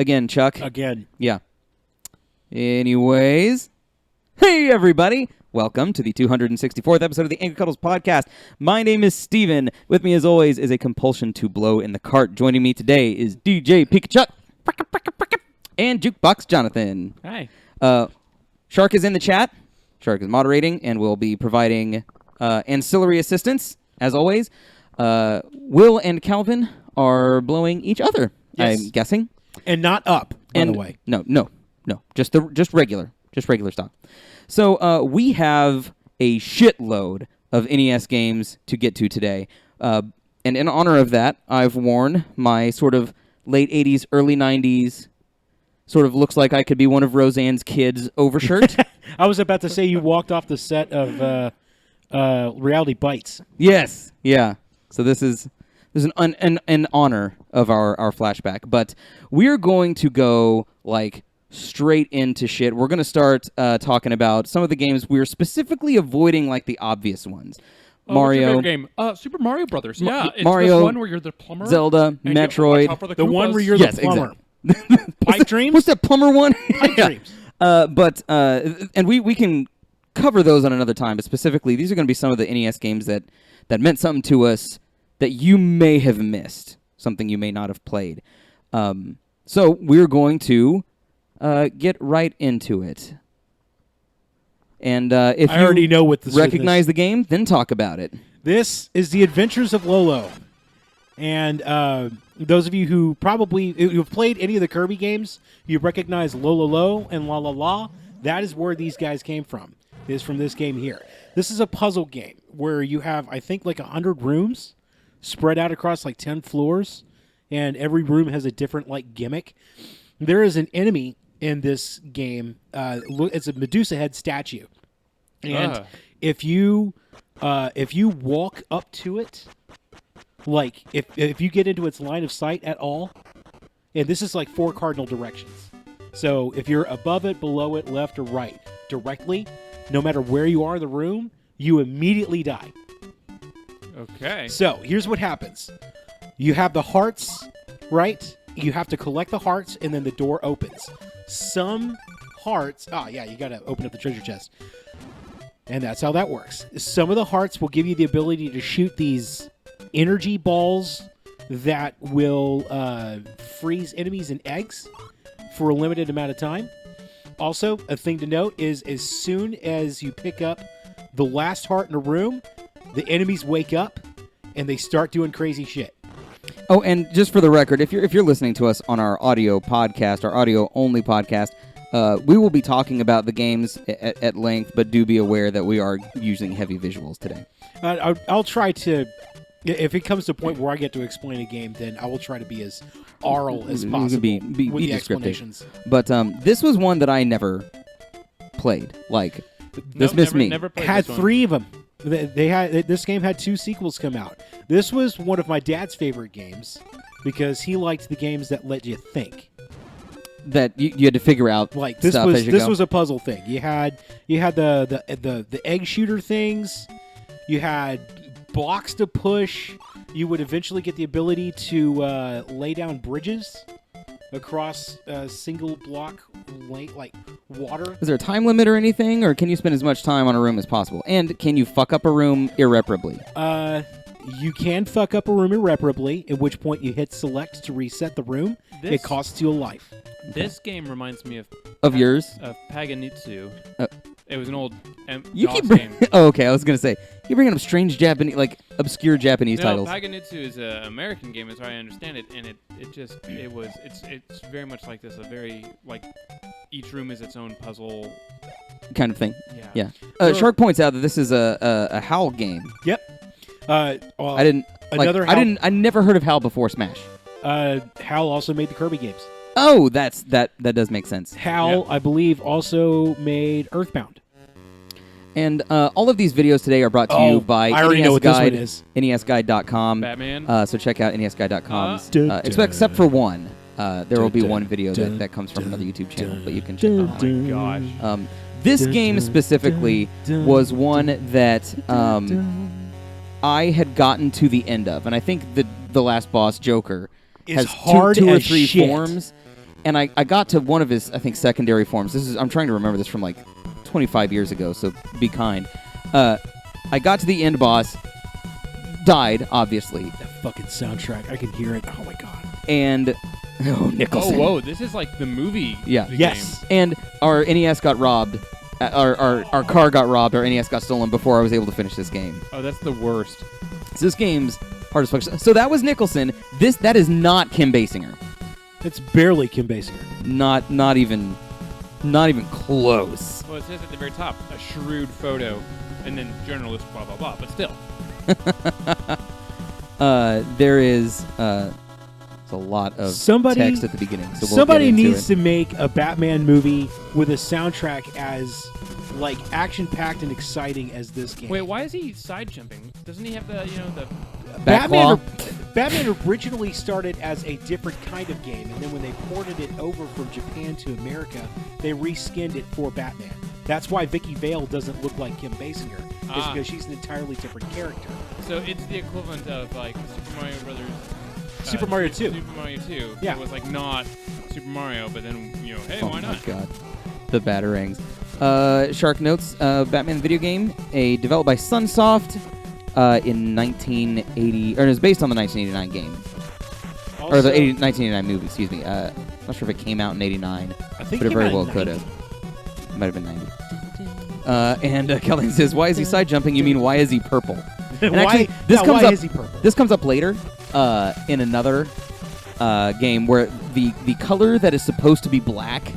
Again, Chuck. Again. Yeah. Anyways, hey everybody. Welcome to the 264th episode of the Angry Cuddles podcast. My name is Steven. With me as always is a compulsion to blow in the cart. Joining me today is DJ Pikachu and Jukebox Jonathan. Hi. Shark is in the chat. Shark is moderating and will be providing ancillary assistance, as always. Will and Calvin are blowing each other, yes. I'm guessing. And not up, by the way. No. Just regular stock. So we have a shitload of NES games to get to today. And in honor of that, I've worn my sort of late 80s, early 90s, sort of looks like I could be one of Roseanne's kids overshirt. I was about to say you walked off the set of Reality Bites. Yes, yeah. So this is an honor of our flashback. But we're going to go, like, straight into shit. We're going to start talking about some of the games we're specifically avoiding, like the obvious ones. Mario. What's your favorite game? Super Mario Brothers. Yeah, it's Mario, this one where you're the plumber. Zelda, Metroid. The one where you're yes, the plumber. Exactly. Pipe Dreams? What's that plumber one? Pipe Dreams. And we can cover those on another time, but specifically, these are going to be some of the NES games that meant something to us that you may have missed, something you may not have played. So we're going to get right into it. And if I already know what this recognize the game, then talk about it. This is The Adventures of Lolo. And those of you who probably you've played any of the Kirby games, you recognize Lo and La La La. That is where these guys came from. It is from this game here. This is a puzzle game where you have, I think, like 100 rooms spread out across like 10 floors, and every room has a different like gimmick. There is an enemy in this game. It's a Medusa head statue, and if you walk up to it, like if you get into its line of sight at all, and this is like 4 cardinal directions. So if you're above it, below it, left or right, directly, no matter where you are in the room, you immediately die. Okay. So here's what happens. You have the hearts, right? You have to collect the hearts, and then the door opens. Some hearts... you got to open up the treasure chest. And that's how that works. Some of the hearts will give you the ability to shoot these energy balls that will freeze enemies in eggs for a limited amount of time. Also, a thing to note is as soon as you pick up the last heart in a room, the enemies wake up and they start doing crazy shit. Oh, and just for the record, if you're listening to us on our audio podcast, our audio-only podcast, we will be talking about the games at length, but do be aware that we are using heavy visuals today. I'll try to, if it comes to a point where I get to explain a game, then I will try to be as oral as possible be with the descriptive. explanations. But this was one that I never played. Like, this missed me. Never played Had this one. 3 of them. This game had 2 sequels come out. This was one of my dad's favorite games because he liked the games that let you think. That you had to figure out Like this stuff was as you this go. was a puzzle thing. You had the egg shooter things. You had blocks to push. You would eventually get the ability to lay down bridges across a single block like water. Is there a time limit or anything, or can you spend as much time on a room as possible? And can you fuck up a room irreparably? You can fuck up a room irreparably, at which point you hit select to reset the room. It costs you a life. This game reminds me Of yours? of Paganitsu. It was an old You DOS keep game. Oh, okay. I was gonna say you're bringing up strange Japanese, like obscure Japanese titles. Paganitsu is an American game, as I understand it, and it's very much like this. A very like each room is its own puzzle kind of thing. Yeah. Yeah. Shark points out that this is a HAL game. Yep. Well, I didn't. another like, HAL, I never heard of HAL before Smash. HAL also made the Kirby games. Oh, that does make sense. HAL, I believe, also made Earthbound. And all of these videos today are brought to you by I already know what this one is. NESguide.com. Batman. So check out NESguide.com. Except for one. There will be one video that comes from another YouTube channel, but you can check it out. Oh my gosh. This game specifically was one that I had gotten to the end of, and I think the last boss, Joker, Is has hard two or as three shit. forms, and I got to one of his, I think, secondary forms. I'm trying to remember this from like 25 years ago, so be kind. I got to the end boss, died, obviously. That fucking soundtrack, I can hear it. Oh my god. And Nicholson. Oh, whoa! This is like the movie. Yeah. the Yes. And our NES got robbed. Our car got robbed. Our NES got stolen before I was able to finish this game. Game. Oh, that's the worst. So this game's hard as fuck. So that was Nicholson. That is not Kim Basinger. It's barely Kim Basinger. Not even close. Well, it says at the very top, a shrewd photo, and then journalist, blah blah blah. But still, There is a lot of text at the beginning. So somebody needs to make a Batman movie with a soundtrack as like action-packed and exciting as this game. wait, why is he side jumping? Doesn't he have the Batman originally started as a different kind of game, and then when they ported it over from Japan to America, they reskinned it for Batman. That's why Vicky Vale doesn't look like Kim Basinger, is because she's an entirely different character. So it's the equivalent of like Super Mario Brothers. Super Mario 2. Super Mario 2. Yeah. It was like not Super Mario, but then hey, Oh why not? my god, the batarangs. Shark Notes, Batman video game, developed by Sunsoft in 1980, or it was based on the 1989 game, or the 1989 movie. Excuse me. Not sure if it came out in '89, I think but it came very out in well could 90. have. It might have been '90. And Kelly says, "Why is he side jumping? You mean why is he purple?" And actually, why is he purple? This comes up later in another game where the color that is supposed to be black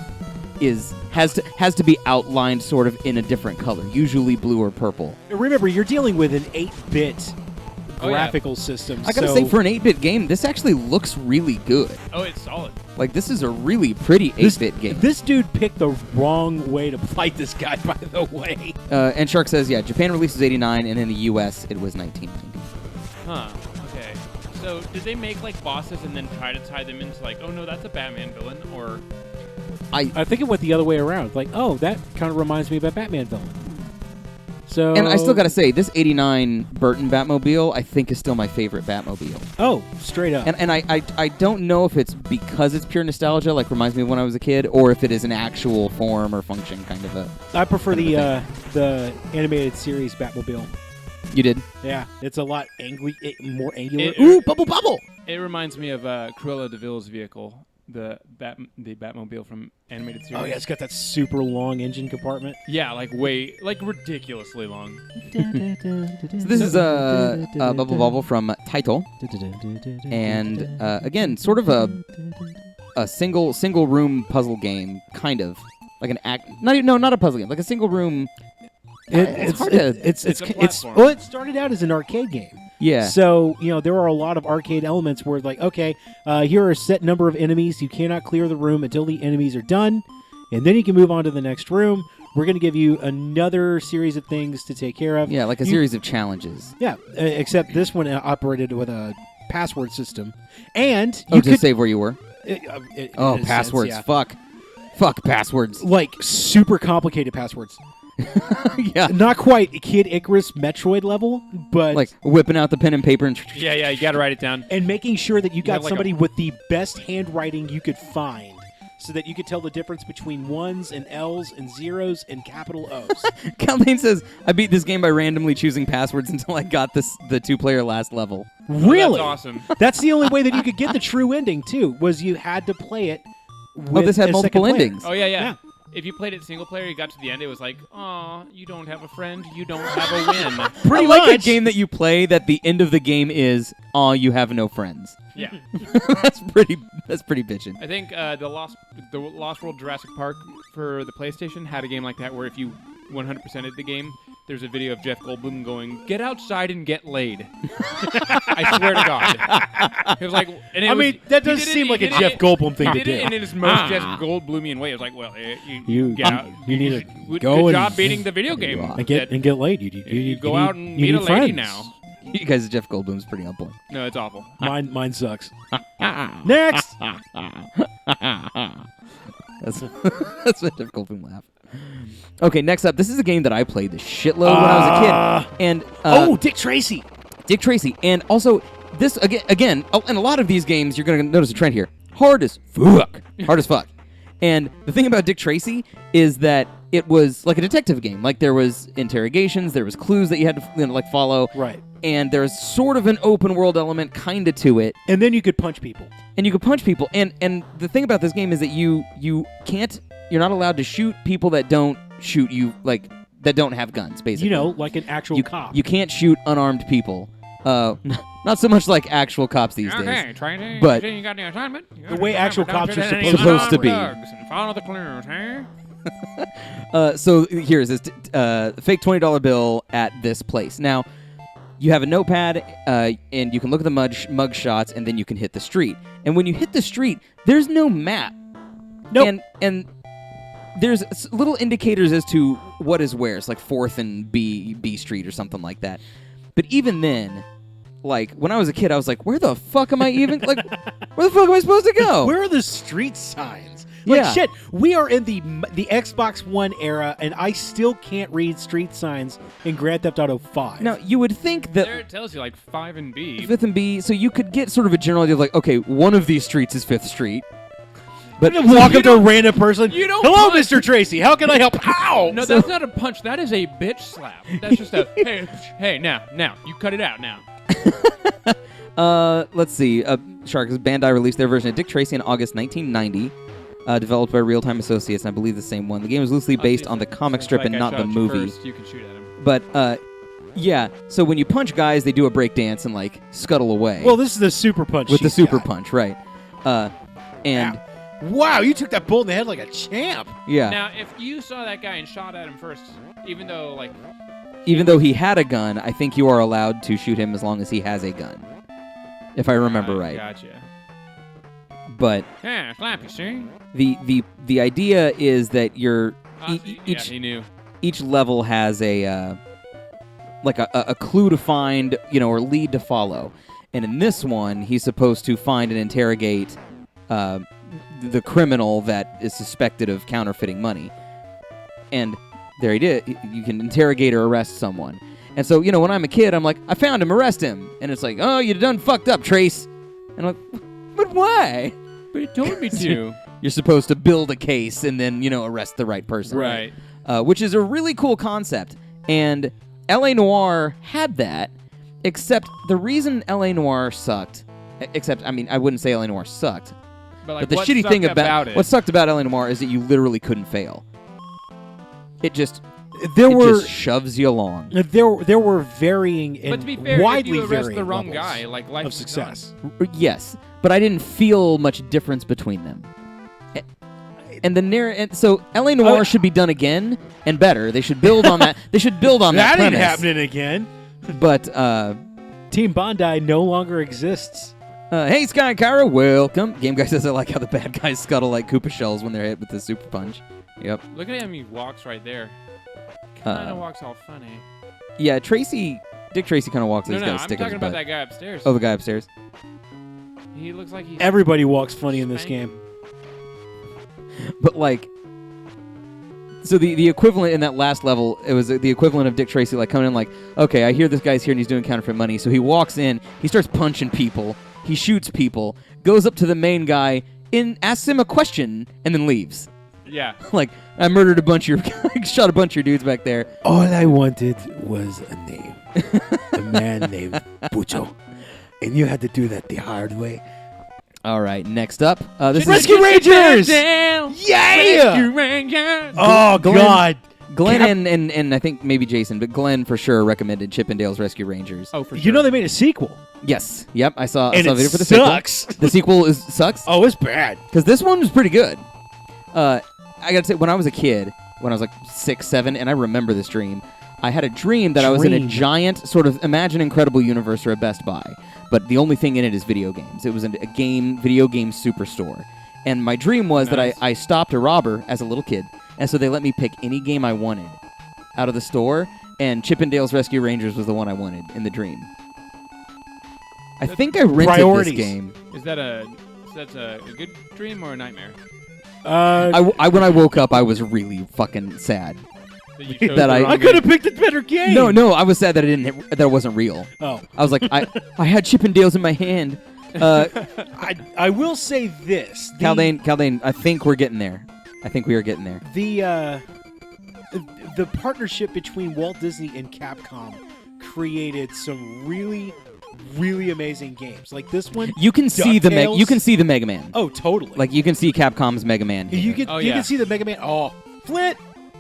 has to be outlined sort of in a different color, usually blue or purple. Remember, you're dealing with an 8-bit Oh, yeah. graphical system. I gotta say, for an 8-bit game, this actually looks really good. Oh, it's solid. Like, this is a really pretty 8-bit game. This dude picked the wrong way to fight this guy, by the way. And Shark says, yeah, Japan release was '89, and in the U.S. it was 1990. Huh. Okay. So did they make like bosses and then try to tie them into like, oh no, that's a Batman villain, or? I think it went the other way around. Like, oh, that kind of reminds me of a Batman villain. So, And I still gotta say, this '89 Burton Batmobile, I think, is still my favorite Batmobile. Oh, straight up. And I don't know if it's because it's pure nostalgia, like reminds me of when I was a kid, or if it is an actual form or function kind of a... I prefer kind of the animated series Batmobile. You did? Yeah, it's a lot more angular. Ooh, bubble! It reminds me of Cruella de Vil's vehicle, the Batmobile from animated series. Oh yeah, it's got that super long engine compartment. Yeah, like ridiculously long. So this is Bubble Bobble from Title, and again, sort of a single room puzzle game, kind of like an act. Not a puzzle game, like a single room. It's hard to. It's a platform. Well, it started out as an arcade game. Yeah. So, there are a lot of arcade elements where, like, okay, here are a set number of enemies. You cannot clear the room until the enemies are done, and then you can move on to the next room. We're going to give you another series of things to take care of. Yeah, like a series of challenges. Yeah, except this one operated with a password system. And You could save where you were. in a Passwords. sense, yeah. Fuck passwords. Like, super complicated passwords. Yeah. Not quite Kid Icarus Metroid level, but... Like whipping out the pen and paper and... Yeah, you gotta write it down. And making sure that you got have like somebody with the best handwriting you could find, so that you could tell the difference between ones and L's and zeros and capital O's. Calvin says, I beat this game by randomly choosing passwords until I got the 2-player last level. Really? That's awesome. That's the only way that you could get the true ending, too, was you had to play it with this had a multiple second player. endings. Oh yeah. Yeah. If you played it single player, you got to the end, it was like, aw, you don't have a friend, you don't have a win. Pretty I like a much. game that you play that the end of the game is, aw, you have no friends. Yeah. That's pretty bitchin'. I think the Lost World Jurassic Park for the PlayStation had a game like that where if you 100%ed the game, there's a video of Jeff Goldblum going, "Get outside and get laid." I swear to God. It was like, and that does seem like a Jeff Goldblum thing to He did do. it in his most Jeff Goldblumian way. It was like, well, You get out. need to Good go job and, beating the video game. and get laid. You go out and you meet a need lady friends. now. You guys, Jeff Goldblum's pretty on point. No, it's awful. Mine sucks. Next. That's what Jeff Goldblum laugh. Okay, next up, this is a game that I played the shitload when I was a kid. And Dick Tracy. Dick Tracy. And also, this, again, and a lot of these games, you're going to notice a trend here. hard as fuck. Hard as fuck. And the thing about Dick Tracy is that it was like a detective game. Like there was interrogations, there was clues that you had to follow. Right. And there's sort of an open world element kind of to it. And then you could punch people. And the thing about this game is that you're not allowed to shoot people that don't shoot you, like that don't have guns, basically. You know, like an actual cop. You can't shoot unarmed people. Not so much like actual cops these days. But you got the assignment. The way actual cops are supposed to be. And follow the clues, huh? So here's this fake $20 bill at this place. Now, you have a notepad, and you can look at the mug shots, and then you can hit the street. And when you hit the street, there's no map. Nope. And there's little indicators as to what is where. It's like 4th and B Street or something like that. But even then, like, when I was a kid, I was like, where the fuck am I even, like, where the fuck am I supposed to go? Where are the street signs? Like, shit, we are in the Xbox One era, and I still can't read street signs in Grand Theft Auto 5. Now, you would think that... There it tells you, like, 5 and B. 5th and B, so you could get sort of a general idea of, like, okay, one of these streets is 5th Street. But you walk up to a random person. You don't Hello, punch. Mr. Tracy. How can I help? Ow! No, that's not a punch. That is a bitch slap. That's just a, hey, now, you cut it out now. Let's see. Sharks Bandai released their version of Dick Tracy in August 1990, developed by Real Time Associates, and I believe the same one. The game was loosely based on the comic strip and not the movie. You can shoot at him. But, yeah, so when you punch guys, they do a break dance and, like, scuttle away. Well, this is the super punch. With the super guy. punch, right. And... Wow, you took that bullet in the head like a champ. Yeah. Now, if you saw that guy and shot at him first, even though he had a gun, I think you are allowed to shoot him as long as he has a gun. If I remember right. Gotcha. But yeah, slap you, see? The idea is that you're he knew. Each level has a clue to find, or lead to follow. And in this one, he's supposed to find and interrogate the criminal that is suspected of counterfeiting money. And there he did. You can interrogate or arrest someone. And so, when I'm a kid, I'm like, I found him, arrest him. And it's like, oh, you done fucked up, Trace. And I'm like, but why? But he told me to. You're supposed to build a case and then, arrest the right person. Right. Which is a really cool concept. And L.A. Noire had that, except the reason L.A. Noire sucked, I wouldn't say L.A. Noire sucked, but the what shitty thing about it? What sucked about L.A. Noire is that you literally couldn't fail. It just shoves you along. There were varying and but to be fair, widely if you arrest varying the wrong levels guy, like life of success. Yes, but I didn't feel much difference between them. And so L.A. Noire should be done again and better. They should build on that. They should build on that. That ain't premise. happening again. But Team Bondi no longer exists. Hey, Sky and Kyra, welcome. Game Guy says I like how the bad guys scuttle like Koopa shells when they're hit with the super punch. Yep. Look at him. He walks right there. Kind of walks all funny. Yeah, Dick Tracy kind of walks. No, I'm I'm talking about that guy upstairs. Oh, the guy upstairs. He looks like he's... Everybody walks funny in this game. But so the equivalent in that last level, it was the equivalent of Dick Tracy coming in okay, I hear this guy's here and he's doing counterfeit money. So he walks in, he starts punching people, he shoots people, goes up to the main guy, asks him a question, and then leaves. Yeah. I murdered shot a bunch of your dudes back there. All I wanted was a name. A man named Pucho. And you had to do that the hard way. All right, next up, this Rescue is Rangers! Yeah! Rescue Rangers! Oh, God. Glenn and I think maybe Jason, but Glenn for sure recommended Chippendale's Rescue Rangers. Oh, for sure. You know they made a sequel. Yes. Yep, I saw a And video it for the sucks. sequel. The sequel sucks? Oh, it's bad. Because this one was pretty good. I got to say, when I was a kid, when I was 6, 7, and I remember this dream, I had a dream that I was in a giant sort of Imagine Incredible Universe or a Best Buy, but the only thing in it is video games. It was a video game superstore. And my dream was that I stopped a robber as a little kid, and so they let me pick any game I wanted out of the store, and Chippendale's Rescue Rangers was the one I wanted in the dream. I think I rented this game. Is that a good dream or a nightmare? When I woke up, I was really fucking sad. That I could have picked a better game. No, I was sad that it wasn't real. Oh. I was like, I had Chippendales in my hand. I will say this. Kaldane, I think we're getting there. I think we are getting there. The partnership between Walt Disney and Capcom created some really, really amazing games. Like this one, You can see the Mega Man. Oh, totally. Like you can see Capcom's Mega Man. Here. You can see the Mega Man. Oh, Flint.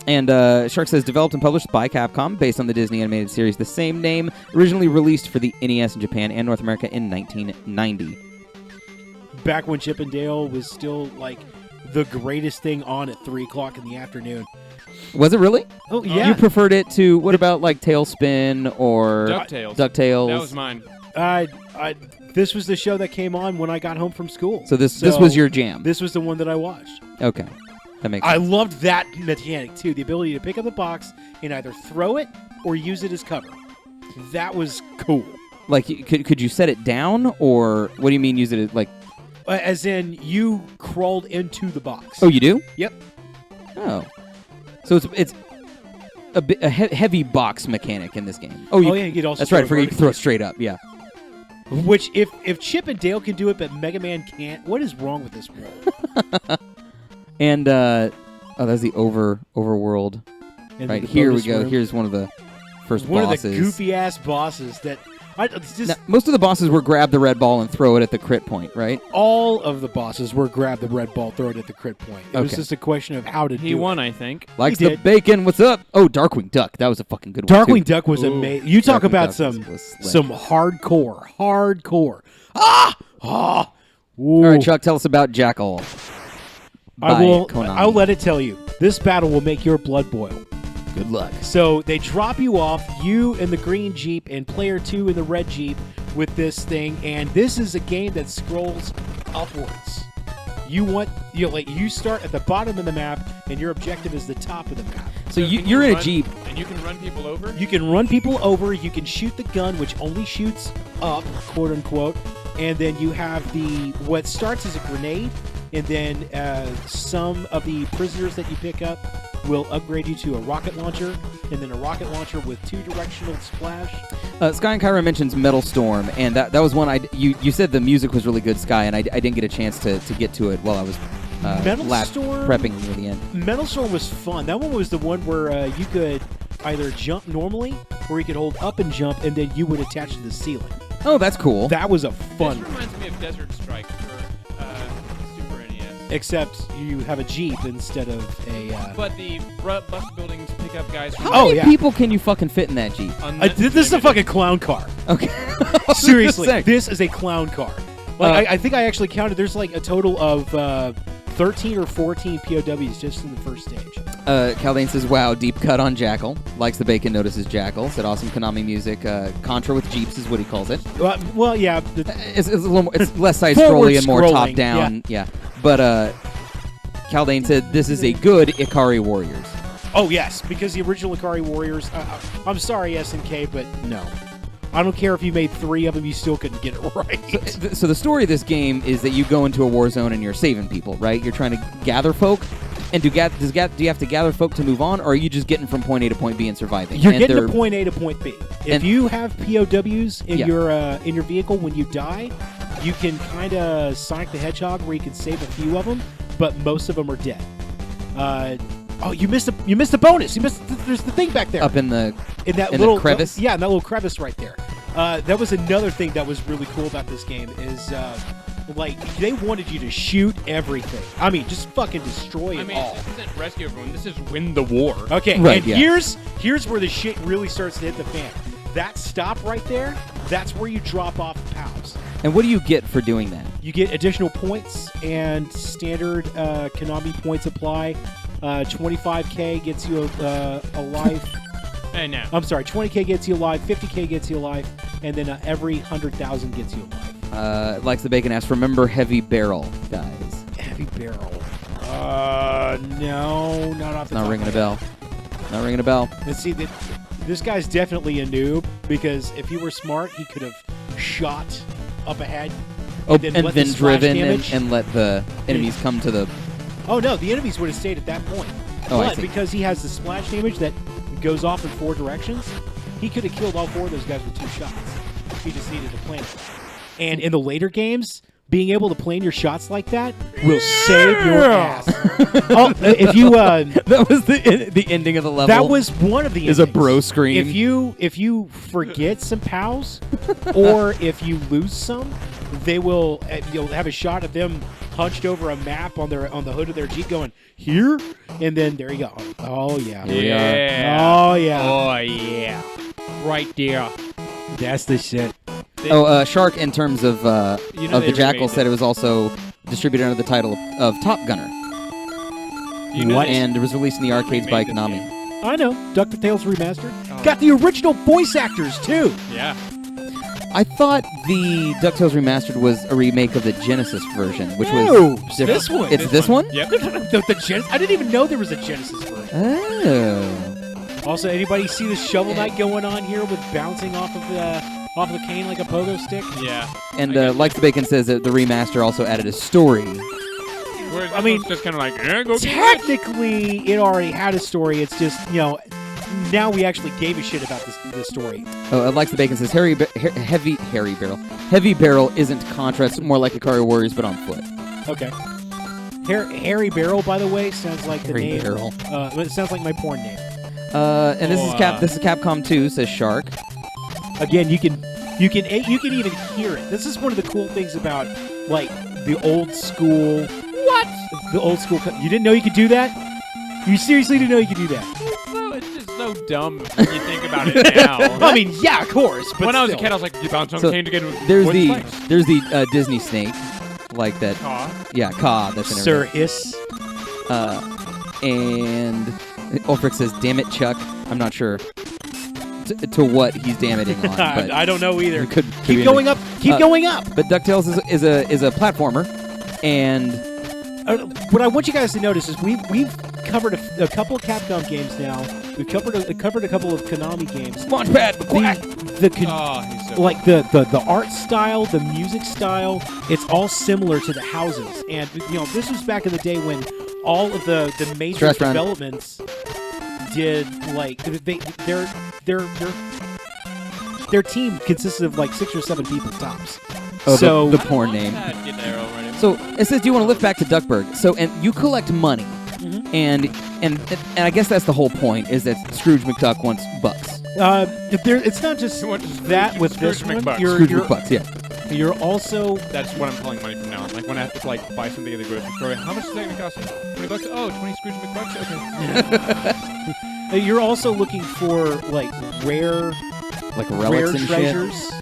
And Shark says, developed and published by Capcom, based on the Disney animated series, the same name, originally released for the NES in Japan and North America in 1990. Back when Chip and Dale was still like the greatest thing on at 3 o'clock in the afternoon. Was it really? Oh yeah. You preferred it to what about like Tailspin or DuckTales. DuckTales? That was mine. This was the show that came on when I got home from school. So this was your jam. This was the one that I watched. Okay. That makes I sense. loved that mechanic too, the ability to pick up the box and either throw it or use it as cover. That was cool. Like, could you set it down, or what do you mean use it as, like... As in, you crawled into the box. Oh, you do? Yep. Oh. So it's a heavy box mechanic in this game. Oh, yeah, you could also that's right, I forget you can throw it straight up, yeah. Which, if Chip and Dale can do it, but Mega Man can't, what is wrong with this world? And, that's the overworld. And right, the here we bonus go. room. Here's one of the first One bosses. of the goofy-ass bosses that... Now, most of the bosses were grab the red ball and throw it at the crit point, right? All of the bosses were grab the red ball, throw it at the crit point. It was Okay. just a question of how to do He won, it. I think. Likes He the did. bacon. What's up? Oh, Darkwing Duck. That was a fucking good one, Darkwing too. Duck was Ooh. amazing. You talk Darkwing about Duck some was slick. some hardcore. Ah! Ooh. All right, Chuck, tell us about Jackal. by Konami. I'll let it tell you. This battle will make your blood boil. Good luck. So they drop you off, you in the green Jeep and player 2 in the red Jeep with this thing, and this is a game that scrolls upwards. You start at the bottom of the map, and your objective is the top of the map. So can you're in a run- Jeep. And you can run people over? You can run people over, you can shoot the gun, which only shoots up, quote unquote, and then you have what starts as a grenade, and then some of the prisoners that you pick up will upgrade you to a rocket launcher, and then a rocket launcher with 2-directional splash. Sky and Kyra mentions Metal Storm, and that was one you said the music was really good, Sky, and I didn't get a chance to get to it while I was prepping near the end. Metal Storm was fun. That one was the one where you could either jump normally, or you could hold up and jump, and then you would attach to the ceiling. Oh, that's cool. That was a fun This one. reminds me of Desert Strike for Super NES. Except you have a Jeep instead of a... But the bus buildings pick up guys from How many yeah. people can you fucking fit in that Jeep? this is a fucking clown car. Okay. Seriously, this is a clown car. Like, I think I actually counted. There's like a total of 13 or 14 POWs just in the first stage. Kaldane says, wow, deep cut on Jackal. Likes the bacon, notices Jackal. Said awesome Konami music. Contra with Jeeps is what he calls it. Well, yeah. It's a little more, it's less side-scrolling and more Forward-scrolling, top-down. Yeah. But Kaldane said, this is a good Ikari Warriors. Oh, yes, because the original Ikari Warriors... I'm sorry, SNK, but no. I don't care if you made 3 of them, you still couldn't get it right. So the story of this game is that you go into a war zone and you're saving people, right? You're trying to gather folk. And do you have to gather folk to move on, or are you just getting from point A to point B and surviving? You're getting to point A to point B. If you have POWs in Yeah. your vehicle when you die, you can kind of Sonic the Hedgehog where you can save a few of them, but most of them are dead. You missed a bonus. There's the thing back there. Up in the little crevice? Yeah, in that little crevice right there. That was another thing that was really cool about this game is they wanted you to shoot everything. I mean, just fucking destroy it all. This isn't rescue everyone. This is win the war. Okay, Right, and yeah. here's where the shit really starts to hit the fan. That stop right there, that's where you drop off the POWs. And what do you get for doing that? You get additional points, and standard Konami points apply. 25k gets you a life. And now. I'm sorry, 20k gets you a life, 50k gets you a life, and then every 100,000 gets you a life. Likes the bacon asks, remember Heavy Barrel, guys. Heavy barrel. No, not off the Not top ringing a of my bell. Not ringing a bell. Let's see, this guy's definitely a noob, because if he were smart, he could have shot up ahead. Oh, then and let the then splash driven damage- and let the enemies come to the... Oh, no, the enemies would have stayed at that point. Oh, I But see. because he has the splash damage that goes off in 4 directions, he could have killed all 4 of those guys with 2 shots. He just needed to plant it. And in the later games, being able to plan your shots like that will save your ass. If you That was the ending of the level. that was one of the is a endings. bro scream. If you forget some pals, or if you lose some, they will you'll have a shot of them hunched over a map on the hood of their Jeep, going here, and then there you go. Oh yeah, Yeah. oh yeah, Oh, yeah. Right there. that's the shit. Shark, in terms of You know of they the Jackal, remade said it. it was also distributed under the title of Top Gunner, You know What? they- and it was released in the arcades by remade this Konami. game. I know, DuckTales Remastered. Oh. Got the original voice actors too. Yeah. I thought the DuckTales Remastered was a remake of the Genesis version, which No, was it's different. this one. It's this one? Yep. I didn't even know there was a Genesis version. Oh. Also, anybody see the Shovel Knight going on here with bouncing off of the cane like a pogo stick? Yeah. And I guess. Likes the Bacon says that the remaster also added a story. Whereas I mean, it's just kind of like, go get it. Technically, it already had a story. It's just, now we actually gave a shit about this story. Likes the Bacon says Heavy Barrel isn't Contra. It's more like Ikari Warriors, but on foot. Okay. Harry Barrel, by the way, sounds like the Harry name. Barrel. It sounds like my porn name. And this is This is Capcom 2, says Shark. Again, you can even hear it. This is one of the cool things about like the old school. What? The old school. You didn't know you could do that? You seriously didn't know you could do that? It's just so dumb when you think about it now. I mean, yeah, of course. But when I was a still. kid, I was like, you bounce on So, cane to get There's wooden the spikes. Disney snake, like that. Aw. Yeah, Ka. That's in Sir Hiss. And Ulfric says, "Damn it, Chuck." I'm not sure to what he's damming on, but I don't know either. it could Keep be going anything. up. Keep going up. But DuckTales is a platformer, and What I want you guys to notice is we've covered a couple of Capcom games now. We've covered a couple of Konami games. Launchpad, quack. The He's so like the art style, the music style, it's all similar to the houses. And this was back in the day when all of the major Stress run. developments did like their team consisted of like 6 or 7 people tops. Oh, so the porn name. Get there already. So it says, "Do you want to lift back to Duckburg?" So, and you collect money, Mhm. and I guess that's the whole point, is that Scrooge McDuck wants bucks. it's not just You want to Scrooge- that with Scrooge this one. McBucks. Scrooge McBucks, yeah. You're also That's what I'm calling money from now on. Like when I have to buy something at the grocery store, how much is that going to cost me? $20? Oh, 20 Scrooge McBucks? Okay. you're also looking for like rare Like relics and treasures. shit.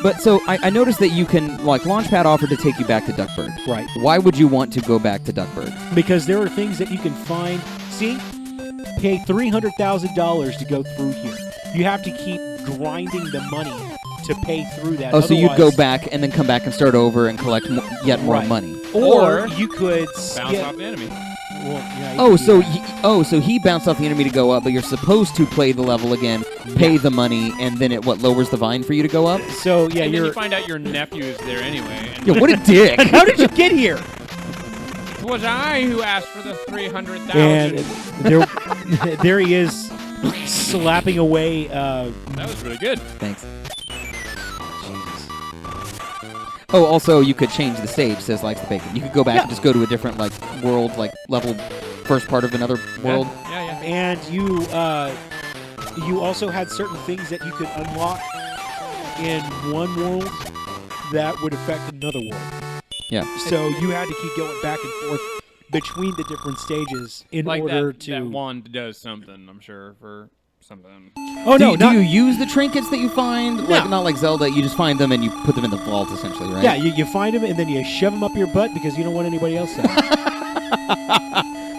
But so I noticed that you can, like, Launchpad offered to take you back to Duckburg. Right. Why would you want to go back to Duckburg? Because there are things that you can find. See, pay $300,000 to go through here. You have to keep grinding the money to pay through that. Oh, so you'd go Otherwise- back and then come back and start over and collect yet more Right. money. or you could Bounce skip. off the enemy. Well, yeah, you Oh, could do so that. so he bounced off the enemy to go up, but you're supposed to play the level again, pay the money, and then it lowers the vine for you to go up. So yeah, And then you're. you find out your nephew is there anyway. And Yo, what a dick! How did you get here? it was I who asked for the 300,000. And there he is, slapping away. That was really good. Thanks. Oh, also you could change the stage. Says Likes the Bacon. You could go back Yeah. and just go to a different world, level, first part of another world. Yeah. And you also had certain things that you could unlock in one world that would affect another world. Yeah. So you had to keep going back and forth between the different stages in Like order that, to. that wand does something, I'm sure, for something. Oh no! Do you use the trinkets that you find? No. Like not like Zelda, you just find them and you put them in the vault, essentially, right? Yeah, you find them and then you shove them up your butt because you don't want anybody else to.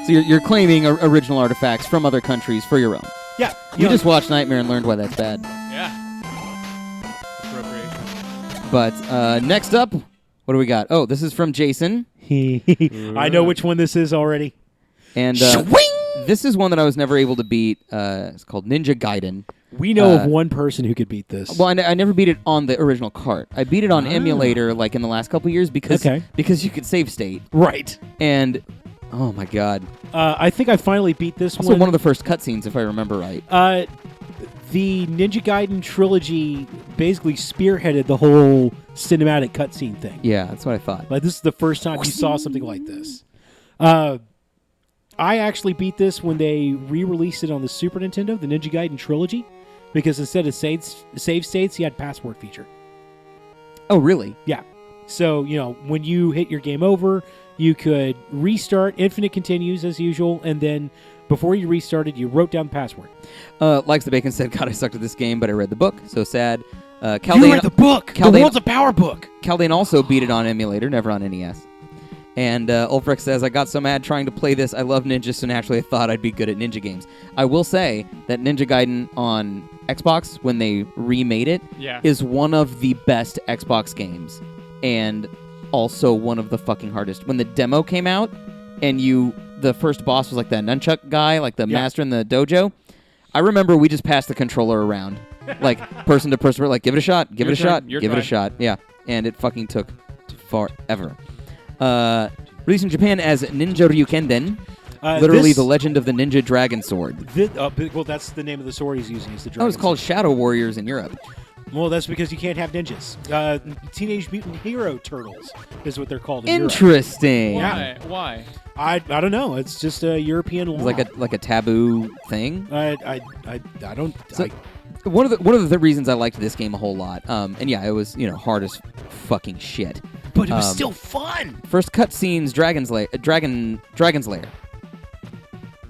So you're claiming original artifacts from other countries for your own. Yeah, You just watched Nightmare and learned why that's bad. Yeah. Appropriation. But next up, what do we got? Oh, this is from Jason. I know which one this is already. And this is one that I was never able to beat. It's called Ninja Gaiden. We know of one person who could beat this. Well, I never beat it on the original cart. I beat it on emulator in the last couple of years because you could save state. Right. And oh my god. I think I finally beat this Also one. one of the first cutscenes, if I remember right. The Ninja Gaiden trilogy basically spearheaded the whole cinematic cutscene thing. Yeah, that's what I thought. Like, this is the first time you saw something like this. I actually beat this when they re-released it on the Super Nintendo, the Ninja Gaiden Trilogy, because instead of save states, you had passport feature. Oh, really? Yeah. So, when you hit your game over, you could restart, infinite continues as usual, and then before you restarted, you wrote down the password. Likes the Bacon said, God, I sucked at this game, but I read the book. So sad. You read the book! The world's a power book! Kaldane also beat it on emulator, never on NES. And Ulfric says, I got so mad trying to play this. I love ninjas, so naturally I thought I'd be good at ninja games. I will say that Ninja Gaiden on Xbox, when they remade it, is one of the best Xbox games. And also one of the fucking hardest. When the demo came out, and the first boss was like that nunchuck guy, like the master in the dojo, I remember we just passed the controller around. Like, person to person, we're like, give it a shot, give it a shot, give it a shot. Yeah, and it fucking took forever. Released in Japan as Ninja Ryukenden, literally the legend of the ninja dragon sword. Well, that's the name of the sword he's using. Is the dragon it's called Shadow Warriors in Europe. Well, that's because you can't have ninjas. Teenage Mutant Hero Turtles is what they're called in Interesting. Europe. Why? I don't know. It's just a European law. It's like a taboo thing. I don't. So, one of the reasons I liked this game a whole lot, and yeah, it was hard as fucking shit. But it was still fun. First cutscenes, Dragon's Lair.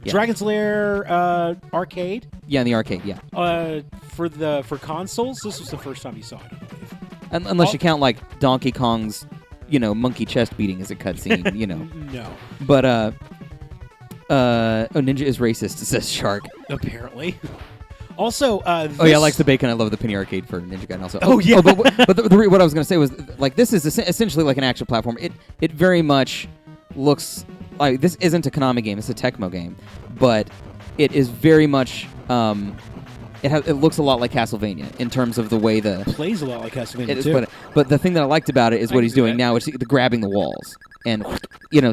Yeah. Dragon's Lair arcade. Yeah, in the arcade. Yeah. For consoles, this was the first time you saw it, I believe. Unless you count like Donkey Kong's, monkey chest beating as a cutscene. No. But Ninja is racist, says Shark. Apparently. Also, likes the bacon. I love the penny arcade for Ninja Gaiden also. Oh yeah. But what I was going to say was, like, this is essentially like an action platform. It very much looks like this isn't a Konami game. It's a Tecmo game, but it is very much. It looks a lot like Castlevania in terms of the way the plays a lot like Castlevania too. But the thing that I liked about it is what he's doing now. It's the grabbing the walls and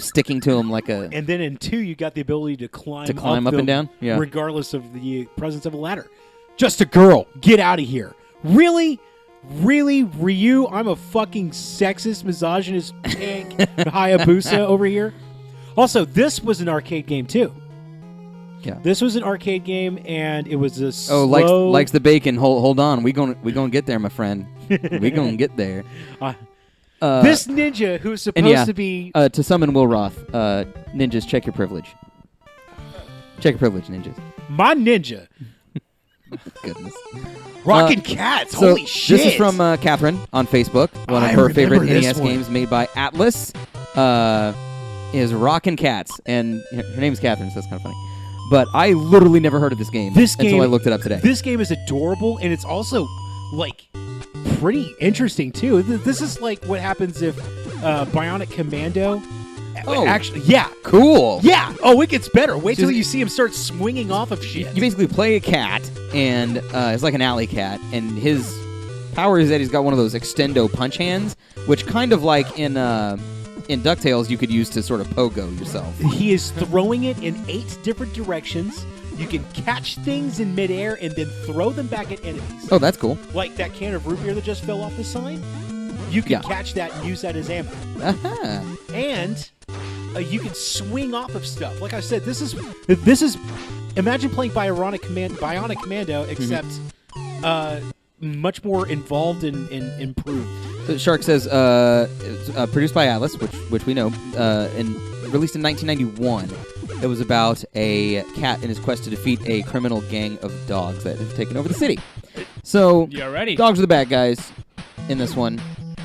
sticking to them like a. And then in 2, you got the ability to climb up and down, regardless of the presence of a ladder. Just a girl, get out of here! Really, Ryu? I'm a fucking sexist, misogynist pig Hayabusa over here. Also, this was an arcade game too. Yeah. This was an arcade game, and it was a slow... Oh, likes the bacon. Hold on. We gonna get there, my friend. We gonna get there. This ninja, who's supposed to be... to summon Will Roth, ninjas, check your privilege. Check your privilege, ninjas. My ninja. Goodness. Rockin' Cats, so holy shit. This is from Catherine on Facebook. One of her favorite NES games made by Atlas is Rockin' Cats. And her name's Catherine, so that's kind of funny. But I literally never heard of this game until I looked it up today. This game is adorable, and it's also, like, pretty interesting, too. This is like what happens if Bionic Commando... actually, yeah. Cool. Yeah. Oh, it gets better. Wait till you see him start swinging off of shit. You basically play a cat, and it's like an alley cat, and his power is that he's got one of those extendo punch hands, which kind of like in DuckTales you could use to sort of pogo yourself. He is throwing it in 8 different directions. You can catch things in midair and then throw them back at enemies. Oh, that's cool. Like that can of root beer that just fell off the sign. You can catch that and use that as ammo. Uh-huh. And you can swing off of stuff. Like I said, this is imagine playing Bionic Commando, except much more involved and improved. Shark says it's, produced by Atlas, which we know, and released in 1991. It was about a cat in his quest to defeat a criminal gang of dogs that have taken over the city. So, dogs are the bad guys in this one.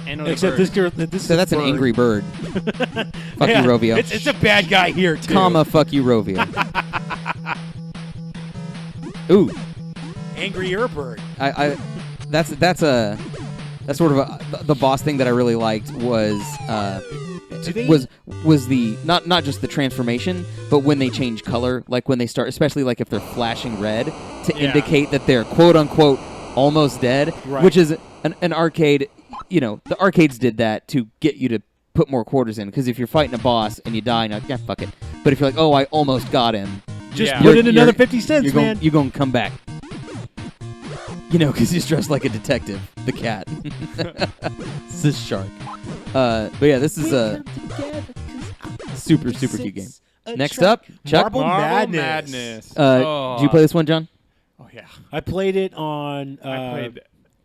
Except this girl. So that's an angry bird. Fuck you, Rovio. It's a bad guy here too. Comma, fuck you, Rovio. Ooh, angrier bird. That's sort of the boss thing that I really liked was the not just the transformation, but when they change color, like when they start, especially like if they're flashing red to indicate that they're quote unquote almost dead, which is an arcade. The arcades did that to get you to put more quarters in, because if you're fighting a boss and you die, you're like, yeah, fuck it. But if you're like, oh, I almost got him, just put in another 50 cents, man. You're going to come back. You know, because he's dressed like a detective, the cat. This is Shark. But yeah, this is a super cute game. Next up, Chuck. Marble Madness. Did you play this one, John? Oh yeah. I played it on. I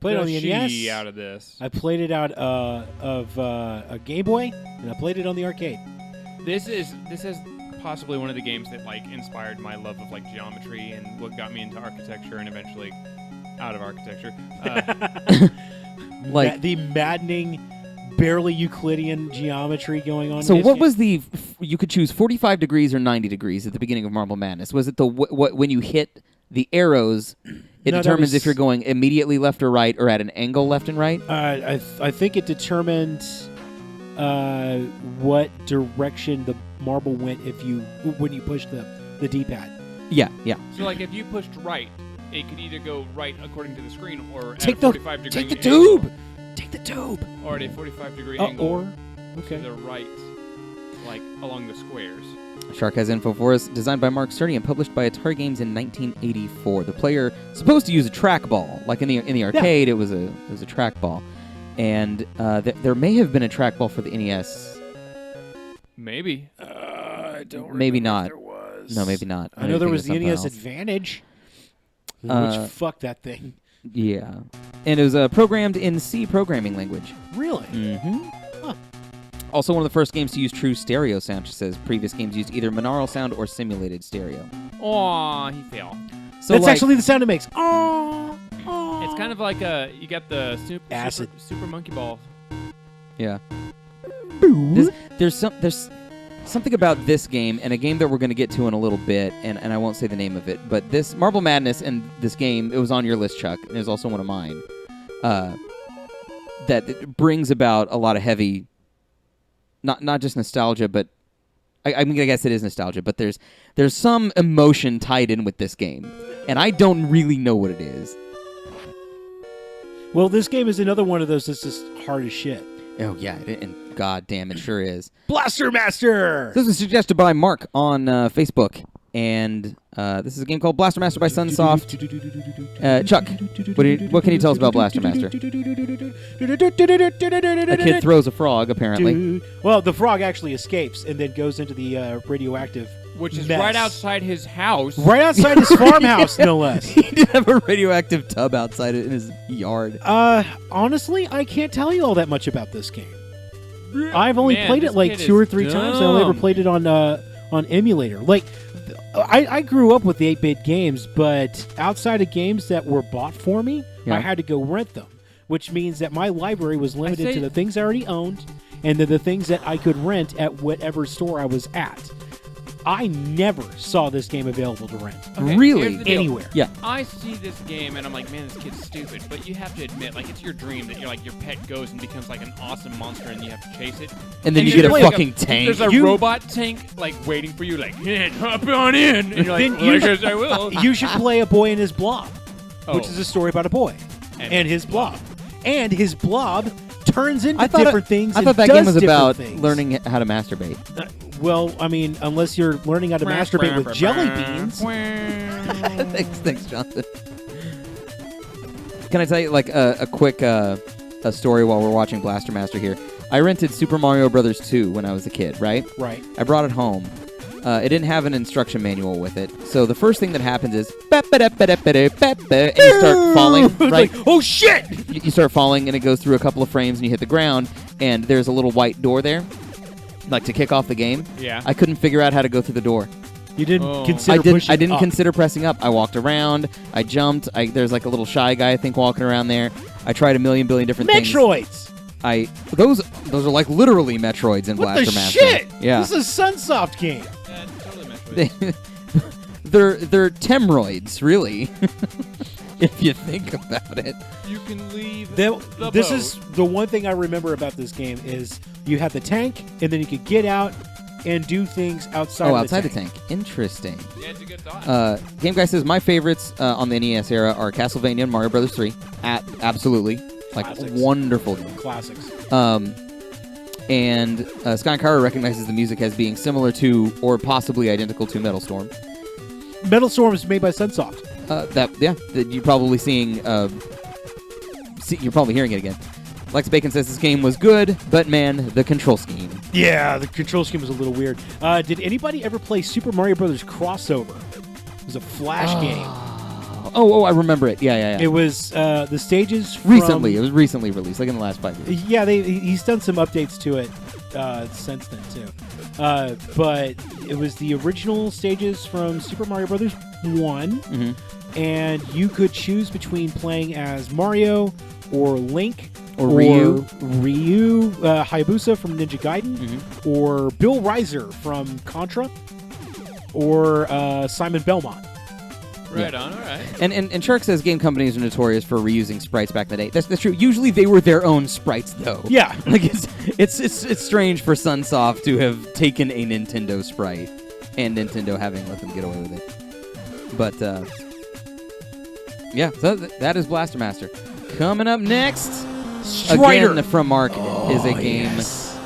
played it on the NES. shitty out of this. I played it out of a Game Boy, and I played it on the arcade. This is possibly one of the games that like inspired my love of like geometry and what got me into architecture and eventually out of architecture. Like the maddening, barely Euclidean geometry going on. So in this what game. was the? You could choose 45 degrees or 90 degrees at the beginning of Marble Madness. Was it the what when you hit the arrows? It No, that determines was- if you're going immediately left or right, or at an angle left and right. I think it determined what direction the marble went when you pushed the D-pad. Yeah. So like if you pushed right, it could either go right according to the screen or Take at the a 45 degree take the angle, tube. Take the tube. or at a 45 degree angle Or to okay. the right, like along the squares. Shark has info for us. Designed by Mark Cerny and published by Atari Games in 1984. The player supposed to use a trackball, like in the arcade. It was a trackball, and there may have been a trackball for the NES. Maybe. I don't. Maybe remember not. if There was. No, maybe not. I know there was the something NES else. Advantage. Which fuck that thing. Yeah, and it was programmed in C programming language. Really? Mm-hmm. Huh. Also, one of the first games to use true stereo sound. She says previous games used either monaural sound or simulated stereo. Aw, he failed. So That's like, actually the sound it makes. Oh. It's kind of like you got the Acid. super monkey ball. yeah. There's something about this game, and a game that we're going to get to in a little bit, and I won't say the name of it, but this Marble Madness and this game, it was on your list, Chuck, and it was also one of mine, that it brings about a lot of heavy, not just nostalgia, but I mean, I guess it is nostalgia, but there's some emotion tied in with this game, and I don't really know what it is. Well, this game is another one of those that's just hard as shit. Oh, yeah, and god damn, it sure is. Blaster Master! This was suggested by Mark on Facebook, and this is a game called Blaster Master by Sunsoft. Chuck, what can you tell us about Blaster Master? A kid throws a frog, apparently. Well, the frog actually escapes and then goes into the radioactive Which is mess. right outside his house. Right outside his farmhouse, no less. He did have a radioactive tub outside in his yard. Honestly, I can't tell you all that much about this game. I've only Man, played this it like kid 2 or is 3 times. I only ever dumb. played it on emulator. Like, I grew up with the 8-bit games, but outside of games that were bought for me, Yeah. I had to go rent them, which means that my library was limited say- to the things I already owned and to the things that I could rent at whatever store I was at. I never saw this game available to rent. Okay, Really? here's the deal. Anywhere. Yeah. I see this game and I'm like, man, this kid's stupid. But you have to admit, like, it's your dream that you're like your pet goes and becomes like an awesome monster and you have to chase it. And then you you get a play like fucking tank. There's a You- robot tank like waiting for you, like, yeah, hop on in. And you're like, Then well, you I should- guess I will. You should play A Boy and His Blob, Oh. which is a story about a boy And and his blob. And his blob turns into I thought different things. I and thought that does game was different about things. learning how to masturbate. Well, I mean, unless you're learning how to masturbate with jelly beans. Thanks, Jonathan. Can I tell you like a quick a story while we're watching Blaster Master here? I rented Super Mario Brothers 2 when I was a kid, right? Right. I brought it home. It didn't have an instruction manual with it. So the first thing that happens is and you start falling, It's right? like, oh shit! You start falling and it goes through a couple of frames and you hit the ground and there's a little white door there, like to kick off the game. Yeah. I couldn't figure out how to go through the door. You didn't Oh. consider I didn't. pushing I didn't up. consider pressing up. I walked around. I jumped. There's like a little shy guy I think walking around there. I tried a million billion different things. Metroids! Those are like literally Metroids in What Blaster the Master. shit? Yeah. This is a Sunsoft game. That's totally Metroid. They're Temroids, really. If you think about it. You can leave This the is boat. the one thing I remember about this game is you had the tank, and then you could get out and do things outside. Oh, of outside the the tank. tank. Interesting. Yeah, it's a good thought. Game Guy says my favorites on the NES era are Castlevania and Mario Brothers 3. Absolutely, like Classics. wonderful game. Classics. And Sky and Kara recognizes the music as being similar to or possibly identical to Metal Storm. Metal Storm is made by Sunsoft. You're probably seeing. You're probably hearing it again. Lex Bacon says this game was good, but man, the control scheme. Yeah, the control scheme was a little weird. Did anybody ever play Super Mario Brothers Crossover? It was a Flash game. Oh, I remember it. Yeah. It was the stages from... Recently. It was recently released, like in the last 5 years. Yeah, he's done some updates to it since then, too. But it was the original stages from Super Mario Brothers 1, and you could choose between playing as Mario or Link or Ryu, Hayabusa from Ninja Gaiden, or Bill Reiser from Contra, or Simon Belmont. Right on, all right. And Shark says game companies are notorious for reusing sprites back in the day. That's true. Usually they were their own sprites, though. Yeah. Like it's strange for Sunsoft to have taken a Nintendo sprite and Nintendo having let them get away with it. But yeah, so that is Blaster Master. Coming up next, Strider again from Mark is a game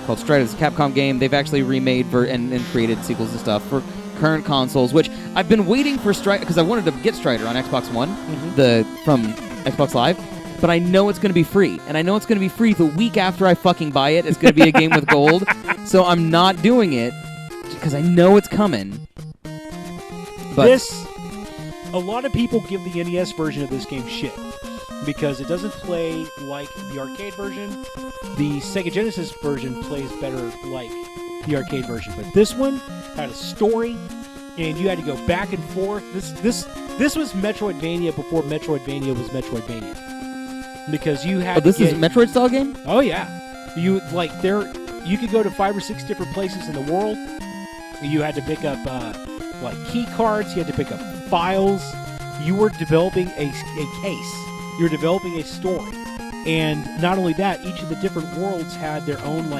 called Strider. It's a Capcom game. They've actually remade and created sequels and stuff for current consoles, which I've been waiting for Strider because I wanted to get Strider on Xbox One, from Xbox Live, but I know it's going to be free, and I know it's going to be free the week after I fucking buy it. It's going to be a game with gold, so I'm not doing it because I know it's coming. But a lot of people give the NES version of this game shit because it doesn't play like the arcade version. The Sega Genesis version plays better like the arcade version, but this one had a story, and you had to go back and forth. This was Metroidvania before Metroidvania was Metroidvania, because you had. This is a Metroid style game. Oh yeah, you could go to 5 or 6 different places in the world. You had to pick up key cards. You had to pick up files. You were developing a case. You were developing a story, and not only that, each of the different worlds had their own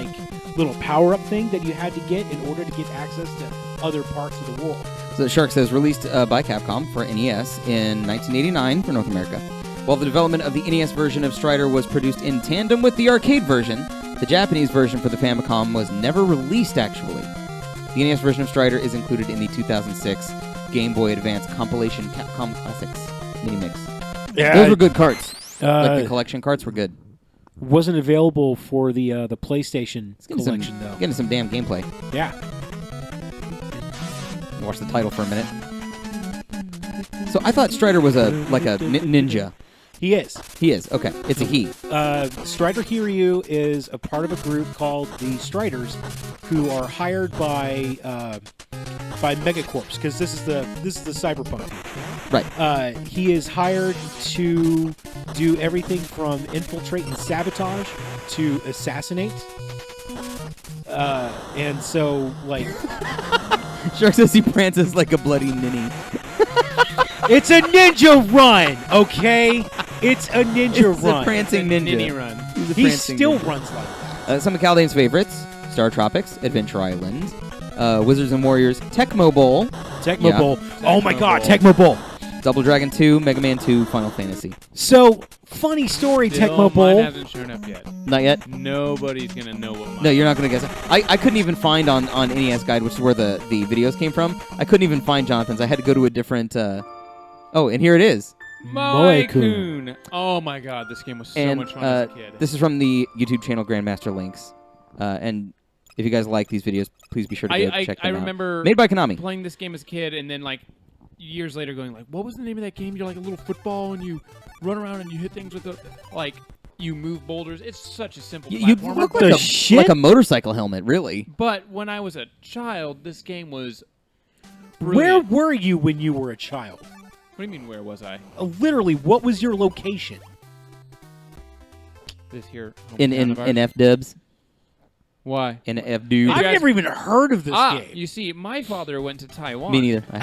little power-up thing that you had to get in order to get access to other parts of the world. So Shark says, released by Capcom for NES in 1989 for North America. While the development of the NES version of Strider was produced in tandem with the arcade version, the Japanese version for the Famicom was never released, actually. The NES version of Strider is included in the 2006 Game Boy Advance compilation Capcom Classics mini-mix. Yeah, those were good carts. The collection carts were good. Wasn't available for the PlayStation collection, though. Getting some damn gameplay. Yeah. Watch the title for a minute. So I thought Strider was a ninja. He is. He is. Okay. It's a he. Strider Hiryu is a part of a group called the Striders, who are hired by Megacorps, because this is the cyberpunk. Right. He is hired to do everything from infiltrate and sabotage to assassinate. And so, Shark says he prances like a bloody ninny. It's a ninja run, okay? It's a ninja it's run. A prancing ninja. Ninny run. He still runs like that. Some of Caldane's favorites: Star Tropics, Adventure Island, Wizards and Warriors, Tecmo Bowl. Tecmo Bowl. Oh my God, Tecmo Bowl. Double Dragon 2, Mega Man 2, Final Fantasy. So, funny story, Tecmo Bowl. Mine hasn't shown up yet. Not yet? Nobody's going to know what mine No, you're not going to guess it. I couldn't even find on NES Guide, which is where the videos came from, I couldn't even find Jonathan's. I had to go to a different... Oh, and here it is. Moe-kun. Oh my God, this game was so much fun as a kid. This is from the YouTube channel Grandmaster Links. And if you guys like these videos, please be sure to go check them out. I remember made by Konami. Playing this game as a kid, and then years later going what was the name of that game? You're like a little football, and you run around and you hit things with you move boulders. It's such a simple You platformer. look like a motorcycle helmet, really. But when I was a child, this game was Where brilliant. were you when you were a child? What do you mean, where was I? Literally, what was your location? This here. In F-dubs. Why? In F-dubs. I've never even heard of this game. You see, my father went to Taiwan. Me neither. There.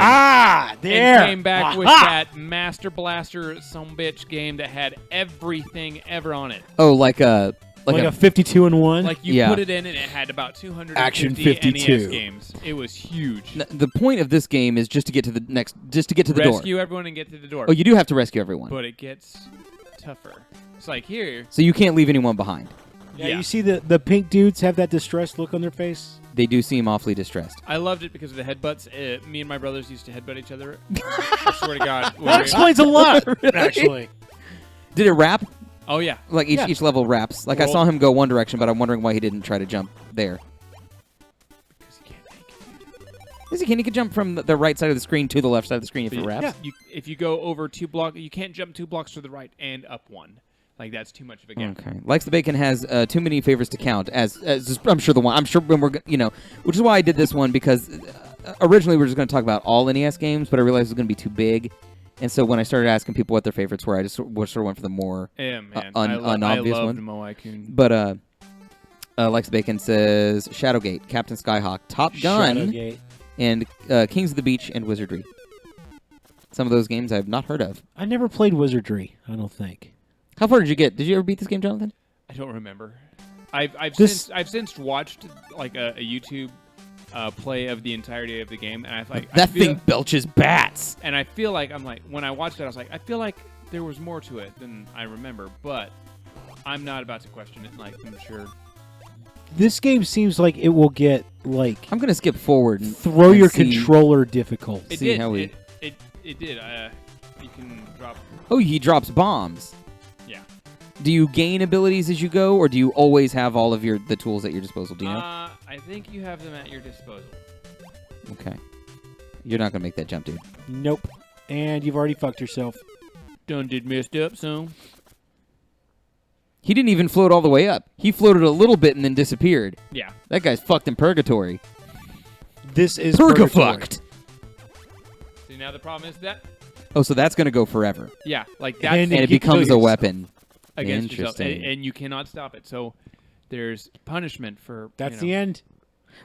And came back with that Master Blaster sumbitch game that had everything ever on it. Oh, like a 52-in-1? Like you put it in and it had about 250 Action 52. NES games. It was huge. The point of this game is just to get to the door. Rescue everyone and get to the door. Oh, you do have to rescue everyone. But it gets tougher. It's like here. So you can't leave anyone behind. Yeah, Yeah. you see the pink dudes have that distressed look on their face. They do seem awfully distressed. I loved it because of the headbutts. Me and my brothers used to headbutt each other. I swear to God. That explains a lot, actually. Did it wrap? Oh, yeah. Like each level wraps. Like I saw him go one direction, but I'm wondering why he didn't try to jump there. Because he can't make it. Yes, he can. He can jump from the right side of the screen to the left side of the screen if it wraps. Yeah. If you go over 2 blocks, you can't jump 2 blocks to the right and up 1. Like, that's too much of a gap. Okay. Likes the Bacon has too many favors to count. As I'm sure when we're which is why I did this one, because originally we were just going to talk about all NES games, but I realized it was going to be too big, and so when I started asking people what their favorites were, I just sort of went for the more Yeah, man. unobvious I one. loved Moai Kun. But Likes the Bacon says Shadowgate, Captain Skyhawk, Top Gun, Shadowgate. and Kings of the Beach and Wizardry. Some of those games I've not heard of. I never played Wizardry, I don't think. How far did you get? Did you ever beat this game, Jonathan? I don't remember. I've since watched like a YouTube play of the entirety of the game, and That thing belches bats. And I feel like when I watched it, I was like, I feel like there was more to it than I remember, but I'm not about to question it. Like, I'm sure. This game seems like it will get like I'm gonna skip forward and throw your see. controller difficult. It See did. how we- It did. You can drop. Oh, he drops bombs. Yeah. Do you gain abilities as you go, or do you always have all of the tools at your disposal? Do you know? I think you have them at your disposal. Okay. You're not gonna make that jump, dude. Nope. And you've already fucked yourself. Done did messed up some. He didn't even float all the way up. He floated a little bit and then disappeared. Yeah. That guy's fucked in purgatory. This is Purga-fucked. See, now the problem is that. Oh, so that's gonna go forever, Yeah, like that. And and it you kill becomes a yourself. weapon. Against yourself, Interesting. and you cannot stop it. So there's punishment for. That's the end.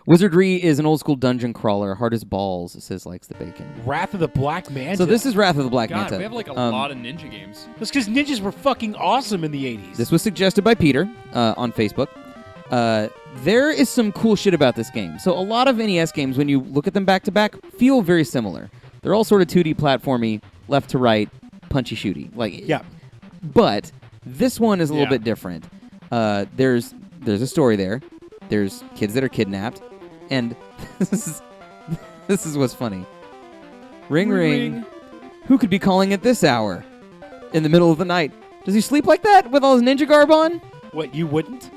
Wizardry is an old school dungeon crawler, hard as balls. It says Likes the Bacon. Wrath of the Black Manta. So this is Wrath of the Black God, Manta. we have like a lot of ninja games. That's because ninjas were fucking awesome in the 80s. This was suggested by Peter on Facebook. There is some cool shit about this game. So a lot of NES games, when you look at them back to back, feel very similar. They're all sort of 2D platformy, left to right, punchy shooty. Yeah. But this one is a little Yeah. bit different. There's a story there. There's kids that are kidnapped, and this is what's funny. Ring, ring. Who could be calling at this hour? In the middle of the night. Does he sleep like that with all his ninja garb on? What, you wouldn't?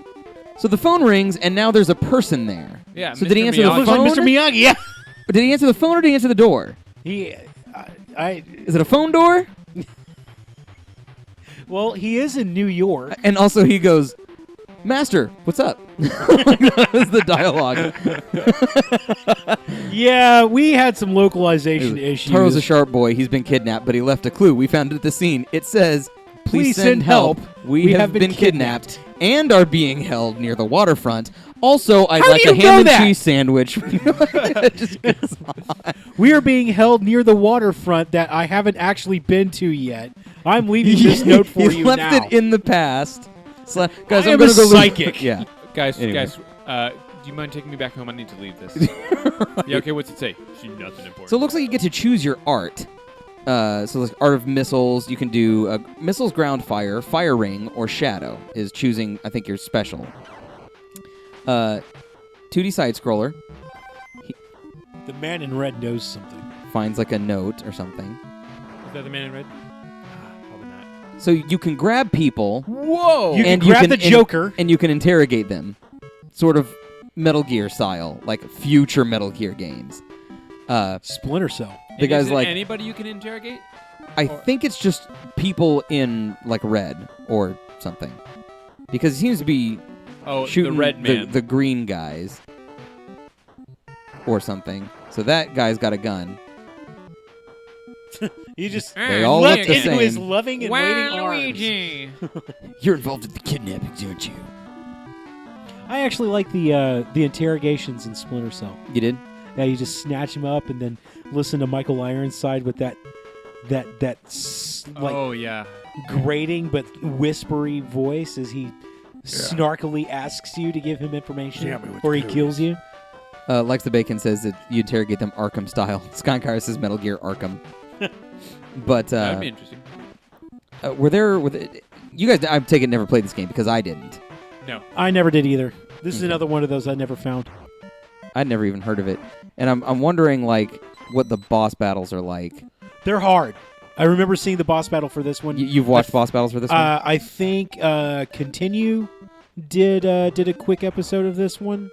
So the phone rings, and now there's a person there. Yeah. So Mr. did he answer the Miyagi. Looks phone? like Mr. Miyagi, yeah. Did he answer the phone or did he answer the door? He Is it a phone door? Well, he is in New York. And also he goes, Master, what's up? That was the dialogue. Yeah, we had some localization issues. Taro's a sharp boy. He's been kidnapped, but he left a clue. We found it at the scene. It says, Please send help. We have been kidnapped and are being held near the waterfront. Also, I'd How like do a you know ham and that? cheese sandwich. It just goes on. We are being held near the waterfront that I haven't actually been to yet. I'm leaving this note for He you left now. it in the past. Guys, I I'm am gonna a go psychic. Yeah. Guys, Anyway. do you mind taking me back home? I need to leave this. Yeah, okay, what's it say? See, nothing important. So it looks like you get to choose your art. So like art of missiles, you can do missiles, ground fire, fire ring, or shadow is choosing, I think, your special. 2D side scroller The man in red knows something. finds like a note or something. Is that the man in red? Probably not. So you can grab people. Whoa! You can and grab the Joker. and you can interrogate them, sort of Metal Gear style, like future Metal Gear games. Splinter Cell. The guy's like, anybody you can interrogate? I think it's just people in like red or something, because he seems to be Oh, shooting the red man. the green guys or something. So that guy's got a gun. He just They all left look the into his same. loving and waiting arms. Luigi. You're involved in the kidnappings, aren't you? I actually like the interrogations in Splinter Cell. You did? Yeah, you just snatch him up and then listen to Michael Ironside with that like Oh yeah. grating but whispery voice as he snarkily asks you to give him information or he kills you. Likes the Bacon says that you interrogate them Arkham style. Skycar says Metal Gear Arkham. But That'd be interesting. were there you guys? I take it never played this game because I didn't. No. I never did either. This is Okay. another one of those I never found. I'd never even heard of it, and I'm wondering like what the boss battles are like. They're hard. I remember seeing the boss battle for this one. You've watched boss battles for this one? I think Continue did a quick episode of this one,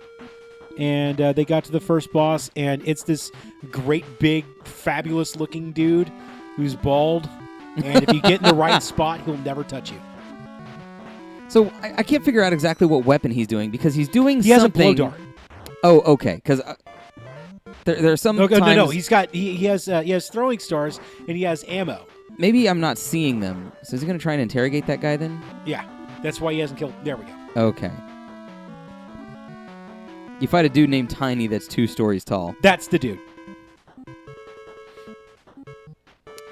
and they got to the first boss, and it's this great big fabulous looking dude who's bald, and if you get in the right spot, he'll never touch you. So I can't figure out exactly what weapon he's doing because he's doing He has a something. blow dart. Oh, okay. Because there are some No, times. no. He has throwing stars and he has ammo. Maybe I'm not seeing them. So is he going to try and interrogate that guy then? Yeah, that's why he hasn't killed. There we go. Okay. You fight a dude named Tiny that's 2 stories tall. That's the dude.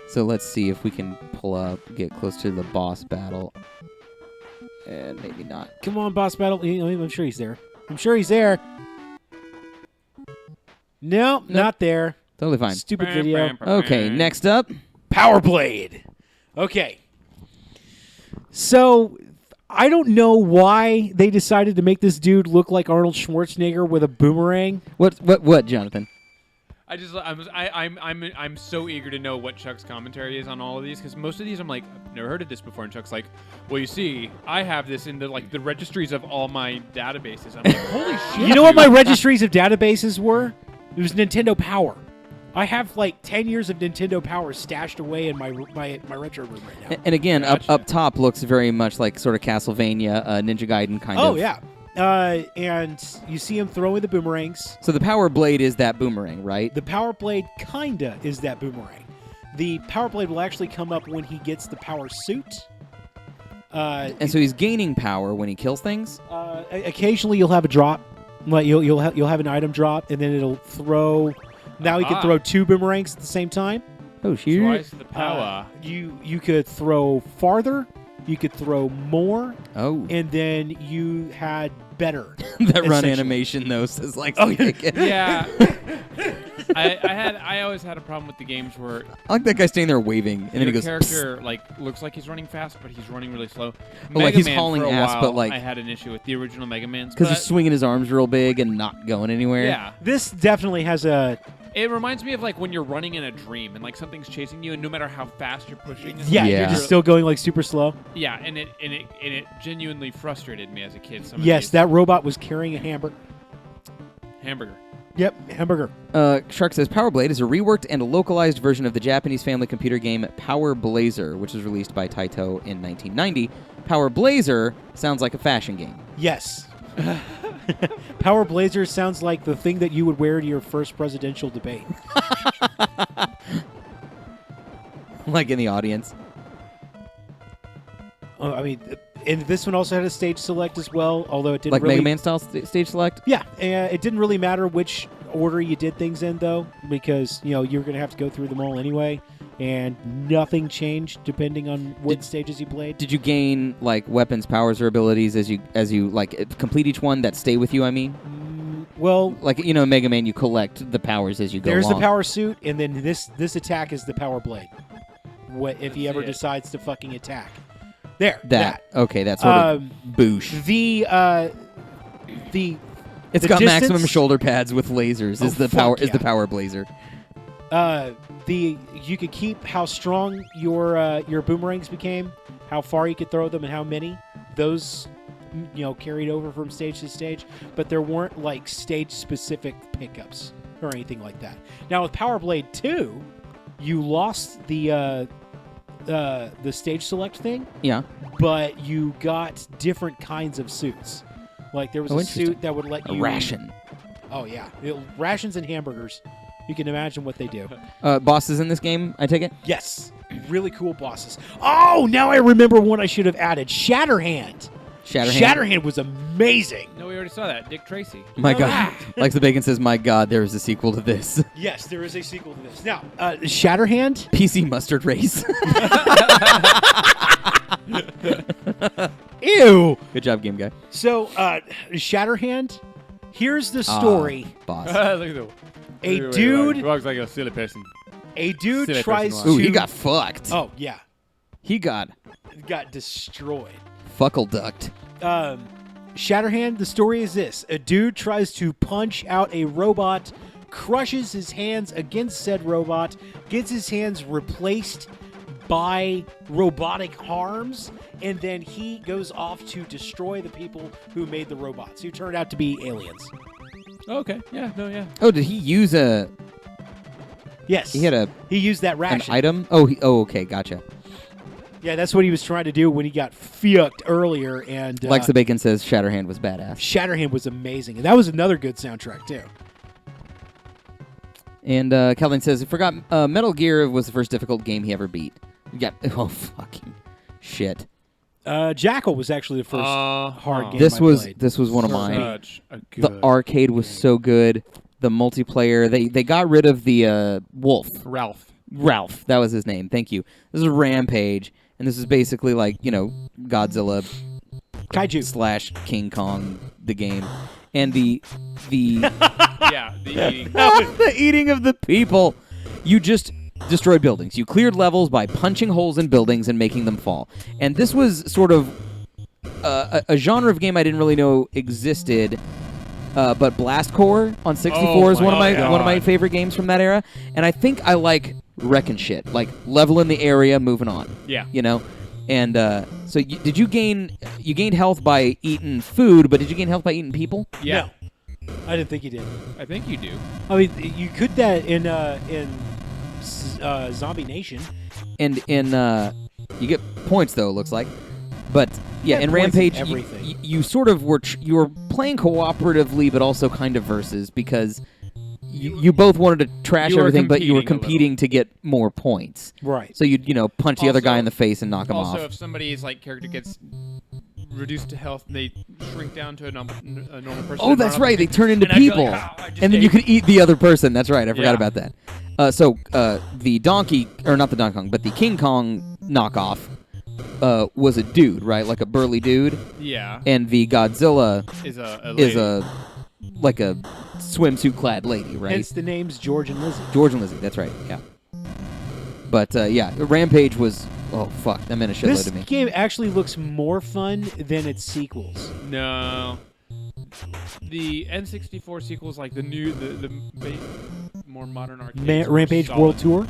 So let's see if we can pull up, get close to the boss battle. And maybe not. Come on, boss battle. I'm sure he's there. I'm sure he's there. No, not there. Totally fine. Stupid video. Okay, next up. Power Blade. Okay. So I don't know why they decided to make this dude look like Arnold Schwarzenegger with a boomerang. What, Jonathan? I'm so eager to know what Chuck's commentary is on all of these because most of these I'm like, I've never heard of this before, and Chuck's like, well, you see, I have this in the registries of all my databases. I'm like, holy shit! You know what my registries of databases were? It was Nintendo Power. I have like 10 years of Nintendo Power stashed away in my retro room right now. And again, Gotcha. up top looks very much like sort of Castlevania, Ninja Gaiden kind of. Oh yeah. And you see him throwing the boomerangs. So the Power Blade is that boomerang, right? The Power Blade kinda is that boomerang. The Power Blade will actually come up when he gets the power suit. And so he's gaining power when he kills things? Occasionally you'll have a drop. Like you'll have an item drop, and then it'll throw. Now he can throw 2 boomerangs at the same time. Oh, shoot. Twice the power. You could throw farther. You could throw more. Oh. And then you had better. That run essentially. animation, though, says like... Yeah. I always had a problem with the games where I like that guy standing there waving, and then he your goes... character looks like he's running fast, but he's running really slow. Oh, like Mega he's Man hauling for a ass, while, but, like- I had an issue with the original Mega Man's. Because but- he's swinging his arms real big and not going anywhere. Yeah. This definitely has a. It reminds me of like when you're running in a dream and like something's chasing you, and no matter how fast you're pushing, it's Yeah, like Yeah. you're just still going like super slow. yeah, and it genuinely frustrated me as a kid. Some of Yes, these. that robot was carrying a hamburger. hamburger. Yep, hamburger. Shark says Power Blade is a reworked and localized version of the Japanese family computer game Power Blazer, which was released by Taito in 1990. Power Blazer sounds like a fashion game. Yes. Power Blazer sounds like the thing that you would wear to your first presidential debate. Like in the audience. I mean, and this one also had a stage select as well, although it didn't Like really... Mega Man style stage select? Yeah, it didn't really matter which order you did things in, though, because, you're going to have to go through them all anyway, and nothing changed depending on what stages you played. Did you gain like weapons, powers, or abilities as you like complete each one that stay with you? I mean, Well, like in Mega Man, you collect the powers as you go there's along. the power suit, and then this attack is the power blade. What if he ever it. decides to fucking attack? There, That okay, that's sort of boosh. The It's the got distance- maximum shoulder pads with lasers. Is Oh, the power fuck is the yeah. Power Blazer? You could keep how strong your boomerangs became, how far you could throw them, and how many. Those carried over from stage to stage, but there weren't like stage specific pickups or anything like that. Now with Power Blade 2, you lost the stage select thing, Yeah. but you got different kinds of suits. Like there was Oh, a interesting. suit that would let A you ration. Oh yeah, rations and hamburgers. You can imagine what they do. Bosses in this game, I take it. Yes, really cool bosses. Oh, now I remember one I should have added. Shatterhand. Shatterhand was amazing. No, we already saw that. Dick Tracy. My Oh, God, ah. like the bacon says, my God, there is a sequel to this. Yes, there is a sequel to this. Now, Shatterhand. PC Mustard Race. Ew. Good job, game guy. So, Shatterhand. Here's the story. Boss. Look at that. A dude- He walks like a silly person. A dude Silly tries person to. Ooh, he got fucked. Oh yeah, He got got destroyed. fuckle ducked. Shatterhand, the story is this. A dude tries to punch out a robot, crushes his hands against said robot, gets his hands replaced by robotic arms, and then he goes off to destroy the people who made the robots, who turned out to be aliens. Okay. Yeah. No. Yeah. Oh, did he use a? Yes. He had He used that an ration. item. Oh, okay, gotcha. Yeah, that's what he was trying to do when he got fucked earlier. And Lex the Bacon says Shatterhand was badass. Shatterhand was amazing, and that was another good soundtrack too. And Kelvin says, I forgot Metal Gear was the first difficult game he ever beat. Yeah. Oh, fucking shit. Jackal was actually the first hard game This I was played. one of mine. Such a good The arcade was so good. The multiplayer, they got rid of the wolf. Ralph, that was his name. Thank you. This is Rampage, and this is basically like, Godzilla Kaiju / King Kong, the game. And the Yeah. The eating. the eating of the people. You just destroyed buildings. You cleared levels by punching holes in buildings and making them fall. And this was sort of a genre of game I didn't really know existed. But Blast Corps on 64 is one of my favorite games from that era. And I think I like wrecking shit, like leveling the area, moving on. Yeah. And so did you gained health by eating food, but did you gain health by eating people? Yeah. No, I didn't think you did. I think you do. I mean, you could that in Zombie Nation. And in you get points though, it looks like. But yeah, in points in Rampage, everything. you sort of you were playing cooperatively, but also kind of versus, because you both wanted to trash You were everything, but you were competing a competing to get more points. Right. So you'd punch the other Also- guy in the face and knock him Also, off. if somebody's character gets reduced to health, and they shrink down to a normal person. Oh, that's right. They turn into and I'd be people, like, "Oh, I just and then you ate." could eat the other person. That's right. I forgot Yeah. about that. So the Donkey, or not the Donkey Kong, but the King Kong knockoff was a dude, right? Like a burly dude. Yeah. And the Godzilla Is a is lady. like a swimsuit clad lady, right? Hence the names George and Lizzie. George and Lizzie. That's right. Yeah. But yeah, Rampage was. Oh fuck, that meant a shitload This to me. game actually looks more fun than its sequels. No. The N64 sequels, like the new, the more modern arcades. were Rampage solid. World Tour.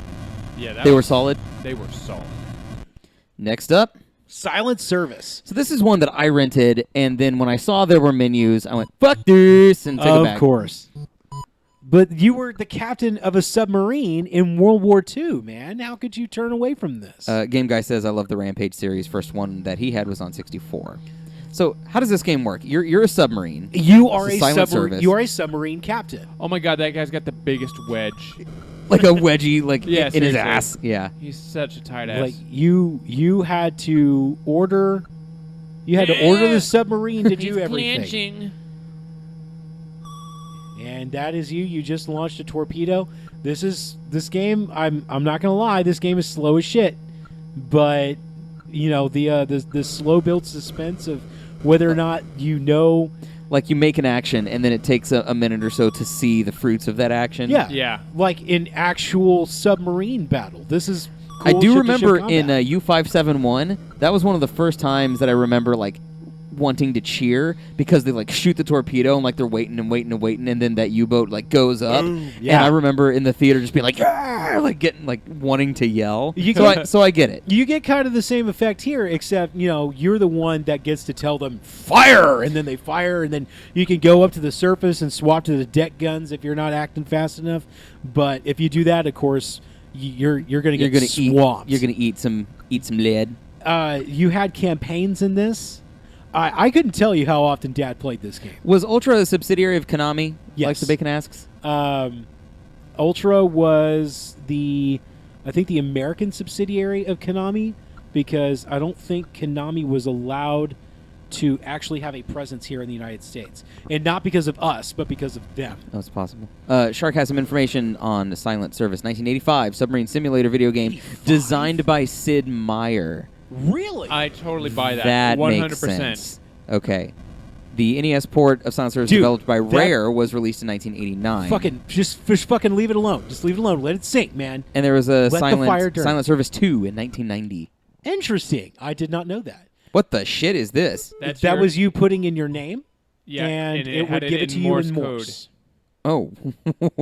Yeah, They were solid. They were solid. Next up. Silent Service. So this is one that I rented, and then when I saw there were menus, I went, fuck this, and took it back. Of course. But you were the captain of a submarine in World War II, man. How could you turn away from this? Game Guy says, I love the Rampage series. First one that he had was on 64. So how does this game work? You're a submarine. You are It's a silent submarine. service. You are a submarine captain. Oh my god, that guy's got the biggest wedge. Like a wedgie, like Yeah, in his seriously. ass. Yeah. He's such a tight ass. Like you had to order. You had to order the submarine to do everything. And that is you. You just launched a torpedo. This game. I'm not gonna lie. This game is slow as shit. But the slow build suspense of whether or not Like you make an action, and then it takes a minute or so to see the fruits of that action. Yeah. Yeah. Like in actual submarine battle. This is. I cool do shit to remember show in combat. U571, that was one of the first times that I remember wanting to cheer, because they shoot the torpedo and they're waiting and waiting and waiting, and then that U-boat goes up. yeah. And I remember in the theater just being getting wanting to yell. You so can- I get it. You get kind of the same effect here, except you're the one that gets to tell them fire, and then they fire, and then you can go up to the surface and swap to the deck guns if you're not acting fast enough. But if you do that, of course, you're going to get swamped. You're gonna eat some lead. You had campaigns in this. I couldn't tell you how often Dad played this game. Was Ultra a subsidiary of Konami? Yes. Like the Bacon asks. Ultra was I think the American subsidiary of Konami, because I don't think Konami was allowed to actually have a presence here in the United States. And not because of us, but because of them. That's possible. Shark has some information on Silent Service. 1985 submarine simulator video game 85. designed by Sid Meier. Really? I totally buy that. That 100%. makes sense. Okay. The NES port of Silent Service Dude, developed by that- Rare was released in 1989. Just fucking leave it alone. Just leave it alone. Let it sink, man. And there was a Let the fire Silent burn. Silent Service 2 in 1990. Interesting. I did not know that. What the shit is this? That was you putting in your name, Yeah, and it would had give it to you in code. Morse. Oh,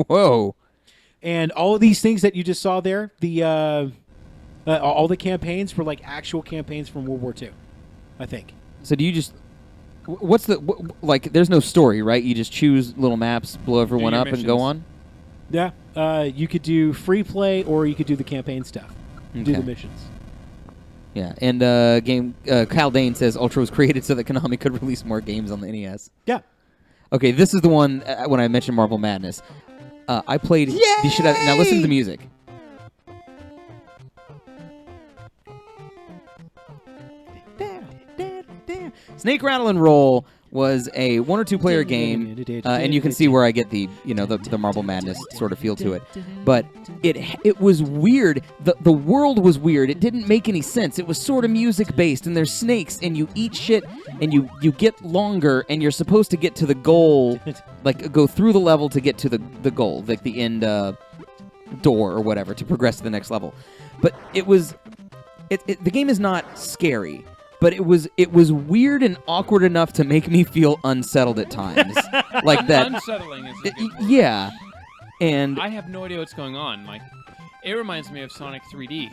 whoa. And all of these things that you just saw there, all the campaigns were like actual campaigns from World War II, I think. So do you just... What's the... like, there's no story, right? You just choose little maps, blow everyone your up, and go missions. on? Yeah, you could do free play, or you could do the campaign stuff. Do the Okay. missions. Yeah, and Kyle Dane says Ultra was created so that Konami could release more games on the NES. Yeah. Okay, this is the one when I mentioned Marble Madness. I played the shit out... Now listen to the music. Snake Rattle and Roll was a 1 or 2 player game, and you can see where I get the the Marble Madness sort of feel to it. But it was weird. The world was weird. It didn't make any sense. It was sort of music based, and there's snakes, and you eat shit, and you get longer, and you're supposed to get to the goal, like go through the level to get to the goal, like the end door or whatever, to progress to the next level. But the game is not scary. But it was weird and awkward enough to make me feel unsettled at times, like that. Unsettling is a good word. Yeah, and I have no idea what's going on. Like, it reminds me of Sonic 3D.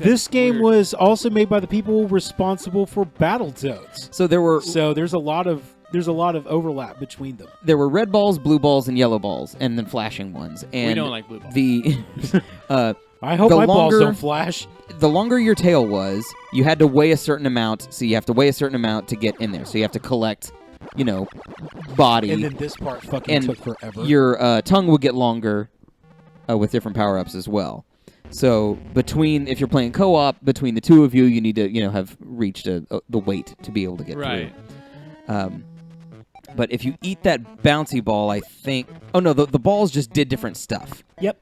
This game weird. was also made by the people responsible for Battletoads. so So there's a lot of overlap between them. there were red balls, blue balls, and yellow balls, and then flashing ones. And We don't like blue balls. The I hope The my balls longer- don't flash. the longer your tail was, you had to weigh a certain amount. So you have to weigh a certain amount to get in there. So you have to collect, body. And then this part fucking And took forever. Your tongue would get longer with different power-ups as well. So if you're playing co-op, between the two of you, you need to have reached the weight to be able to get Right. through. But if you eat that bouncy ball, I think... Oh, no, the balls just did different stuff. Yep.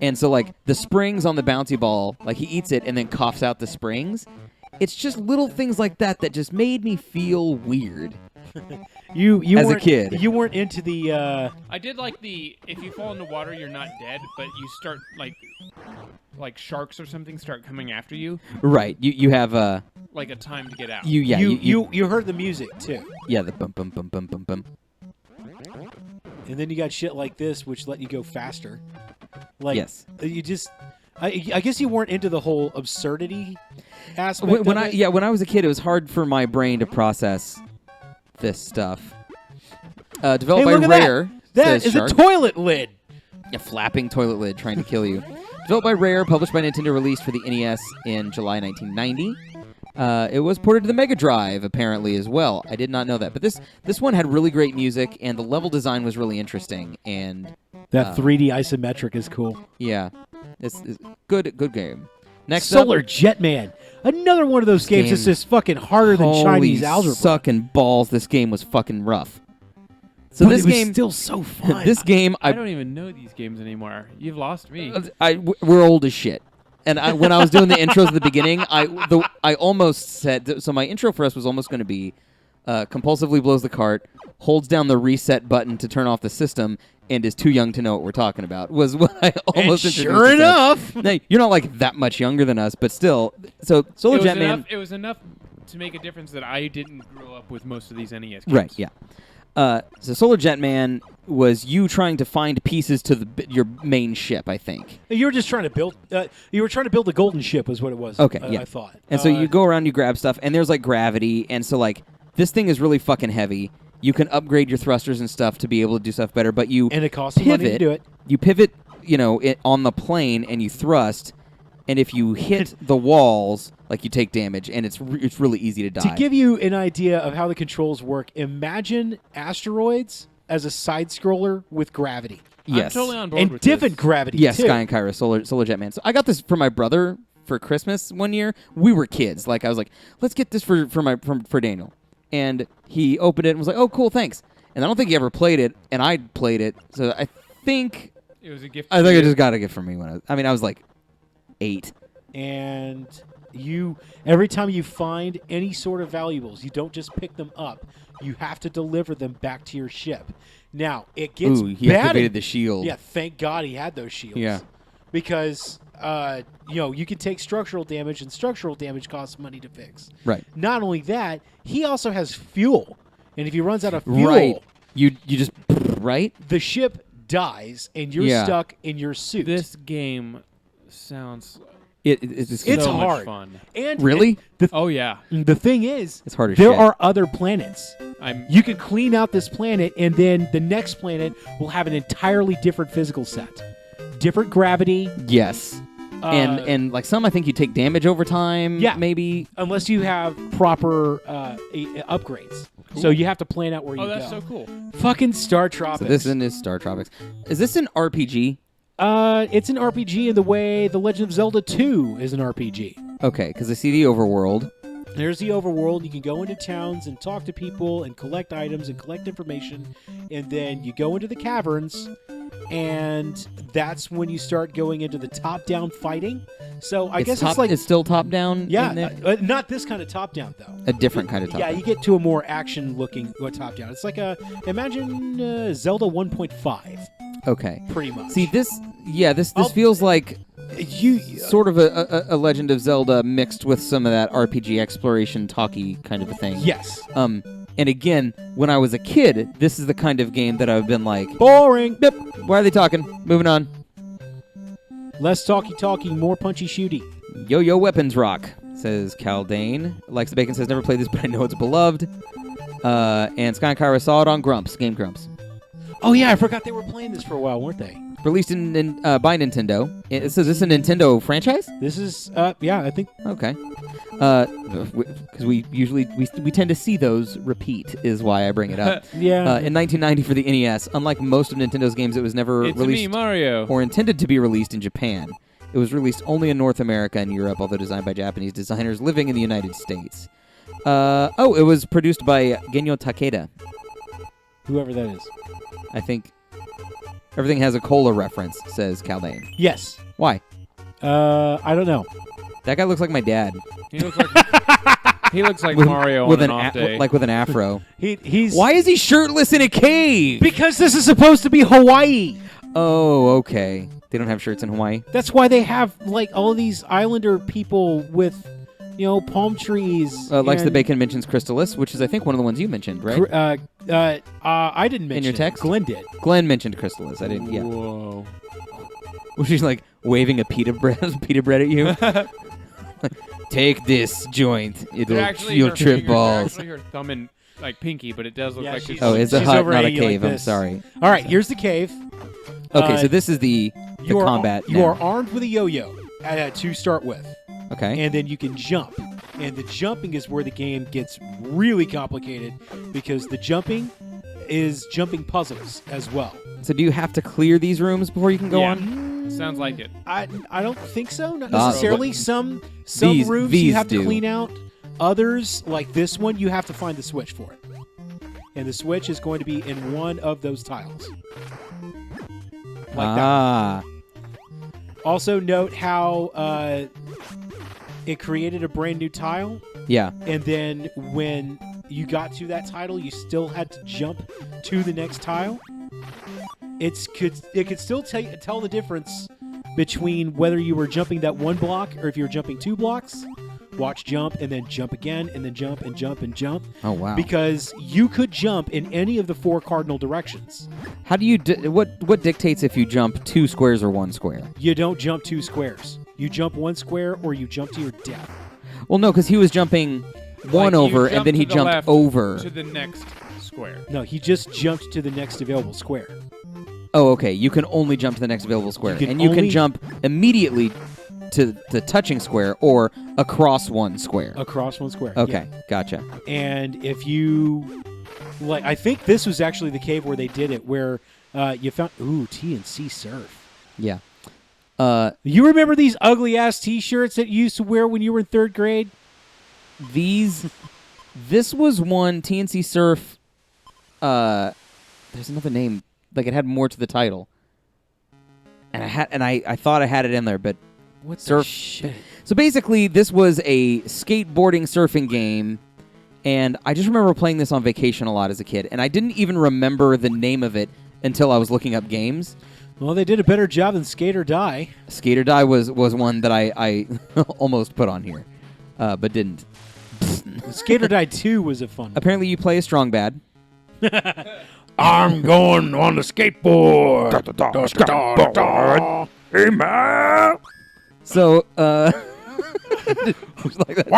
And so, like, the springs on the bouncy ball, like, he eats it and then coughs out the springs. It's just little things like that just made me feel weird. You As a weren't- kid. You weren't into the... I did like if you fall into water, you're not dead, but you start, like sharks or something start coming after you, Right. You have... like a time to get out. You heard the music, too. Yeah, the bum, bum, bum, bum, bum, bum. And then you got shit like this, which let you go faster. Like, Yes. You just... I guess you weren't into the whole absurdity aspect When of I it. when I was a kid, it was hard for my brain to process this stuff. Developed Hey, by look at Rare. That says is Shark. a toilet lid. A flapping toilet lid trying to kill you. Developed by Rare, published by Nintendo, released for the NES in July 1990. It was ported to the Mega Drive, apparently, as well. I did not know that. But this one had really great music, and the level design was really interesting. And That 3D isometric is cool. yeah, this is good game. Next Solar up, Jetman. Another one of those games game- that's just fucking harder than holy Chinese algebra. sucking balls, this game was fucking rough. So But this it was game, still so fun. this game, I don't even know these games anymore. You've lost me. we're old as shit. And when I was doing the intros at the beginning, I almost said... So my intro for us was almost going to be compulsively blows the cart, holds down the reset button to turn off the system, and is too young to know what we're talking about, was what I almost and introduced sure it as. enough. No, you're not like that much younger than us, but still. So Solar Jetman... It was enough to make a difference that I didn't grow up with most of these NES games. Right, yeah. So Solar Jetman was you trying to find pieces to your main ship, I think. You were just trying to build. You were trying to build a golden ship, is what it was. Okay, yeah. I thought. And so you go around, you grab stuff, and there's like gravity, and so like this thing is really fucking heavy. You can upgrade your thrusters and stuff to be able to do stuff better, but you and it costs you money to do it. You pivot, on the plane, and you thrust, and if you hit the walls, like you take damage, and it's really easy to die. To give you an idea of how the controls work, imagine Asteroids as a side scroller with gravity. Yes. I'm totally on board And with different this. gravity, Yes, too. Sky and Kyra, Solar Jetman. So I got this for my brother for Christmas one year. We were kids. Like I was like, let's get this for Daniel. And he opened it and was like, oh, cool, thanks. And I don't think he ever played it, and I played it. So I think It was a gift. I just got a gift from me when I was like 8. And every time you find any sort of valuables, you don't just pick them up. You have to deliver them back to your ship. Now, it gets Ooh, he bad. activated the shield. Yeah, thank God he had those shields. Yeah. because you can take structural damage, and structural damage costs money to fix. Right. Not only that, he also has fuel, and if he runs out of fuel, Right. You just right. the ship dies, and you're Yeah. stuck in your suit. This game sounds It's so hard. much fun. And Really? Oh yeah, the thing is, It's hard as there shit. are other planets. I'm. You can clean out this planet, and then the next planet will have an entirely different physical set, different gravity. Yes. And like some, I think you take damage over time. Yeah. Maybe. Unless you have proper upgrades. So you have to plan out where you Oh, go. that's so cool. Fucking Star Tropics. So this is Star Tropics. Is this an RPG? It's an RPG in the way The Legend of Zelda 2 is an RPG. Okay, because I see the overworld. There's the overworld. You can go into towns and talk to people and collect items and collect information. And then you go into the caverns, and that's when you start going into the top-down fighting. So I guess it's like... it's still top down. in Yeah, there? not this kind of top-down, though. A different kind of top Yeah, down. you get to a more action-looking top-down. It's like imagine Zelda 1.5, Okay. pretty much. See this I'll- feels like you sort of a Legend of Zelda mixed with some of that RPG exploration talky kind of a thing. yes, And again, when I was a kid, this is the kind of game that I've been like, boring. yep, why are they talking? Moving on. Less talky, more punchy shooty. Yo-Yo Weapons Rock, says Caldane. Likes the Bacon says, never played this, but I know it's beloved. And Sky and Kyra saw it on Game Grumps. Oh yeah, I forgot they were playing this for a while, weren't they? Released by Nintendo. It says this is a Nintendo franchise? This is yeah, I think Okay. Because we usually we tend to see those repeat is why I bring it up. yeah. In 1990 for the NES, unlike most of Nintendo's games, it was never It's released me, Mario. or intended to be released in Japan. It was released only in North America and Europe, although designed by Japanese designers living in the United States. It was produced by Genyo Takeda. Whoever that is. I think everything has a cola reference, says Caldane. Yes. Why? I don't know. That guy looks like my dad. He looks like Mario on an off day. Like with an afro. He's Why is he shirtless in a cave? because this is supposed to be Hawaii. Oh, okay. They don't have shirts in Hawaii. That's why they have like all these islander people with palm trees. Likes the and Bacon mentions Crystalis, which is I think one of the ones you mentioned, right? I didn't mention your it. text? Glenn did. Glenn mentioned Crystalis. I didn't. Yeah. Whoa. Was she like waving a pita bread at you? Take this joint. You'll her trip fingers are balls. actually her thumb and like pinky, but it does look Yeah, like she's- she's. Oh, it's a She's hut, over not a at you like cave. I'm this. sorry. All right, here's the cave. Okay, so this is the You are combat. You now. are armed with a yo-yo to start with, Okay. and then you can jump. And the jumping is where the game gets really complicated because the jumping is jumping puzzles as well. So do you have to clear these rooms before you can go Yeah. on? Sounds like it. I don't think so. Not Ah, necessarily. Some these- rooms these you have do. to clean out. Others, like this one, you have to find the switch for it. And the switch is going to be in one of those tiles. Like that. Also note how it created a brand new tile, Yeah. and then when you got to that tile, you still had to jump to the next tile. It could still tell the difference between whether you were jumping that one block or if you were jumping 2 blocks. Watch jump and then jump again and then jump and jump and jump. Oh wow. Because you could jump in any of the 4 cardinal directions. How do you what dictates if you jump 2 squares or 1 square? You don't jump 2 squares. You jump 1 square or you jump to your death. Well, no, because he was jumping one Like, you over and jump then he to the jumped left over. to the next square. No, he just jumped to the next available square. Oh, okay. You can only jump to the next available square, You can and you can only- jump immediately to the touching square or across 1 square. Across 1 square. Okay, gotcha. Yeah. And if you I think this was actually the cave where they did it, where you found TNC Surf. Yeah. You remember these ugly ass T-shirts that you used to wear when you were in 3rd grade? This was one TNC Surf. There's another name. Like it had more to the title, and I thought I had it in there, but What Surf. shit? So basically, this was a skateboarding surfing game, and I just remember playing this on vacation a lot as a kid, and I didn't even remember the name of it until I was looking up games. Well, they did a better job than Skate or Die. Skate or Die was one that I almost put on here, but didn't. Skate or Die 2 was a fun one. Apparently, you play a strong bad. I'm going on the skateboard. Hey, man. So, Why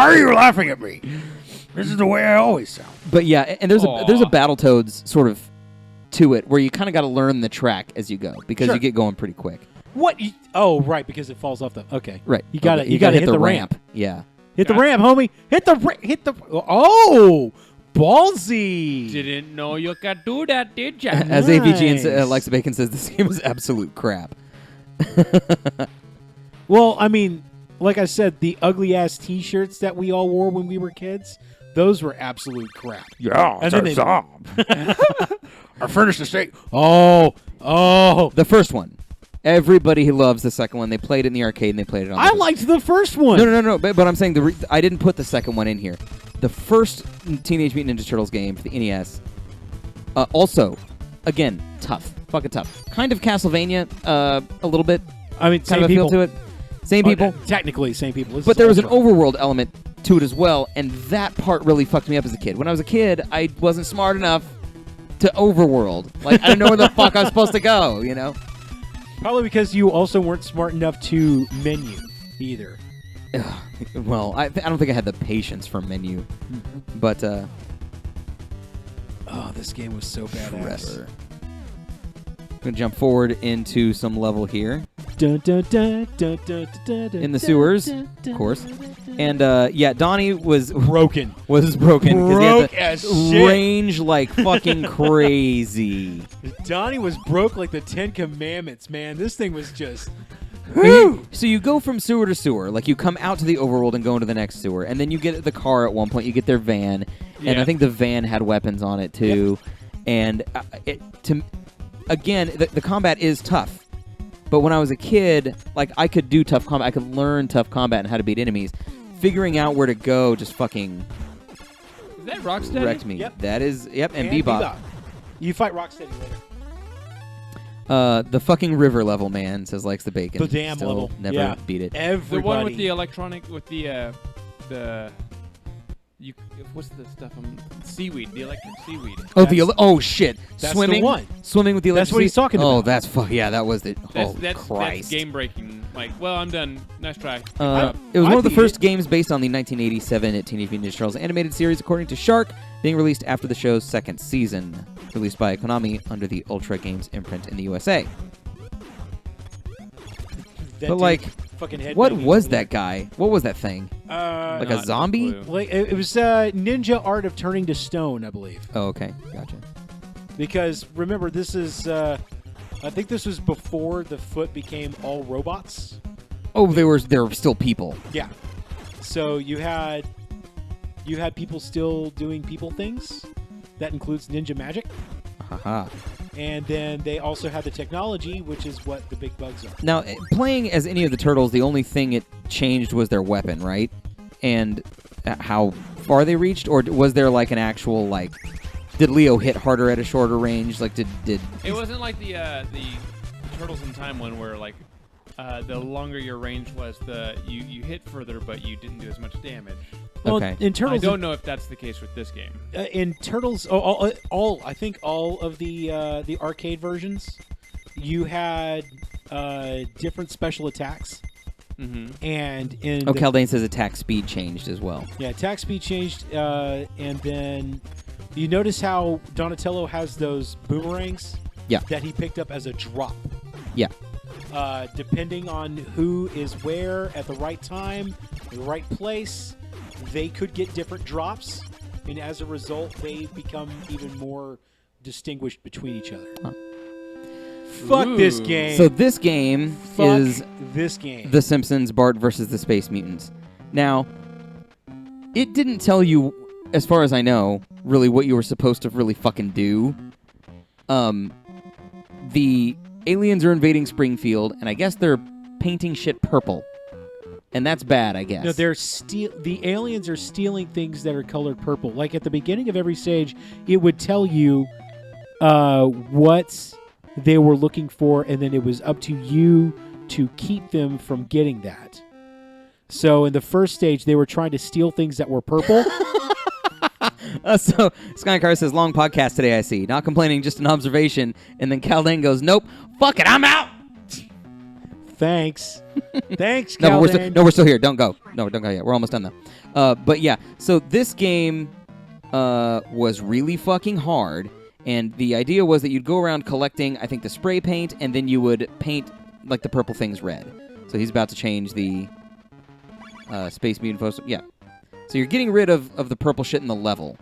are you laughing at me? This is the way I always sound. but yeah, and there's a Battletoads sort of to it where you kind of got to learn the track as you go because Sure. you get going pretty quick. What? Oh, right, because it falls off the. Okay, Right. You got to Okay, you got to hit the ramp. Yeah. Hit the ramp, homie. Hit the. Oh, ballsy. Didn't know you could do that, did ya? As AVG and Nice. Alexa Bacon says, this game is absolute crap. Well, I mean, like I said, the ugly ass T-shirts that we all wore when we were kids, those were absolute crap. Yeah, And then it's they- our job. I furnished the steak. Oh, The first one. Everybody who loves the second one. They played it in the arcade and they played it on I the liked the first one. No. But I'm saying I didn't put the second one in here. The first Teenage Mutant Ninja Turtles game for the NES. Also, again, tough, fucking tough. Kind of Castlevania, a little bit. I mean, Kind same of a feel people. to it. Same people. Technically, same people. This But is there was an Ultra. overworld element to it as well, and that part really fucked me up as a kid. When I was a kid, I wasn't smart enough to overworld. Like, I didn't know where the fuck I was supposed to go, you know? Probably because you also weren't smart enough to menu either. Well, I don't think I had the patience for menu. But, Oh, this game was so badass. forever. I'm going to jump forward into some level here. Dun, dun, dun, dun, dun, dun, dun, In the dun, sewers, dun, dun, of course. dun, dun, dun. And, yeah, Donnie was Broken. broken. 'cause Broke he had as the shit. range like fucking crazy. Donnie was broke like the Ten Commandments, man. This thing was just. So you go from sewer to sewer, like you come out to the overworld and go into the next sewer, and then you get the car at one point. You get their van, and Yeah. I think the van had weapons on it too. And again, the combat is tough. But when I was a kid, like I could do tough combat, I could learn tough combat and how to beat enemies. Figuring out where to go just fucking Is that Rocksteady? wrecked me. Yep. That is, and Bebop. You fight Rocksteady later. The fucking river level, man, says likes the bacon. The damn Still level. Never Yeah. beat it. Everybody. The one with the electronic, with the what's the stuff? Seaweed, the electric seaweed. Oh, That's- shit! that's Swimming, the one. swimming with the That's electricity. what he's talking Oh, about. that's yeah, that was it. That's, Oh that's Christ! game breaking. Like, well, I'm done. Nice try. It was I one of the beat first it. games based on the 1987 Teenage Mutant Ninja Turtles animated series, according to Shark, being released after the show's second season, released by Konami under the Ultra Games imprint in the USA. That But dude like, fucking head what banging was over there. that guy? What was that thing? Like a Not zombie? clue. Like, it was Ninja Art of Turning to Stone, I believe. Oh, okay, gotcha. Because remember, this is I think this was before the foot became all robots. Oh, they were still people. Yeah. So you had people still doing people things. That includes ninja magic. Haha. And then they also had the technology, which is what the big bugs are. Now, playing as any of the turtles, the only thing it changed was their weapon, right? And how far they reached, or was there like an actual like? Did Leo hit harder at a shorter range? Like, did It wasn't like the Turtles in Time one where like the longer your range was, you hit further, but you didn't do as much damage. Well, Okay. in I Turtles, don't know if that's the case with this game. in Turtles, I think all of the arcade versions, you had different special attacks, Mm-hmm. and in Oh, the- Caldane says attack speed changed as well. yeah, attack speed changed, and then you notice how Donatello has those boomerangs. Yeah. That he picked up as a drop. Yeah. Depending on who is where at the right time, the right place, they could get different drops, and as a result, they become even more distinguished between each other. Huh. Fuck this Ooh. game. So this game Fuck is this game. The Simpsons, Bart versus the Space Mutants. Now, it didn't tell you, as far as I know, really what you were supposed to really fucking do. The aliens are invading Springfield, and I guess they're painting shit purple. And that's bad, I guess. No, the aliens are stealing things that are colored purple. Like at the beginning of every stage, it would tell you what they were looking for, and then it was up to you to keep them from getting that. So in the first stage, they were trying to steal things that were purple. So Skycar says, long podcast today, I see. Not complaining, just an observation. And then Caldane goes, nope, fuck it, I'm out. Thanks. Thanks, No, Caldane. we're still here. Don't go. No, don't go yet. We're almost done, though. But yeah, so this game was really fucking hard. And the idea was that you'd go around collecting, I think, the spray paint, and then you would paint, like, the purple things red. So he's about to change the Space Mutant Post. Yeah. So you're getting rid of the purple shit in the level.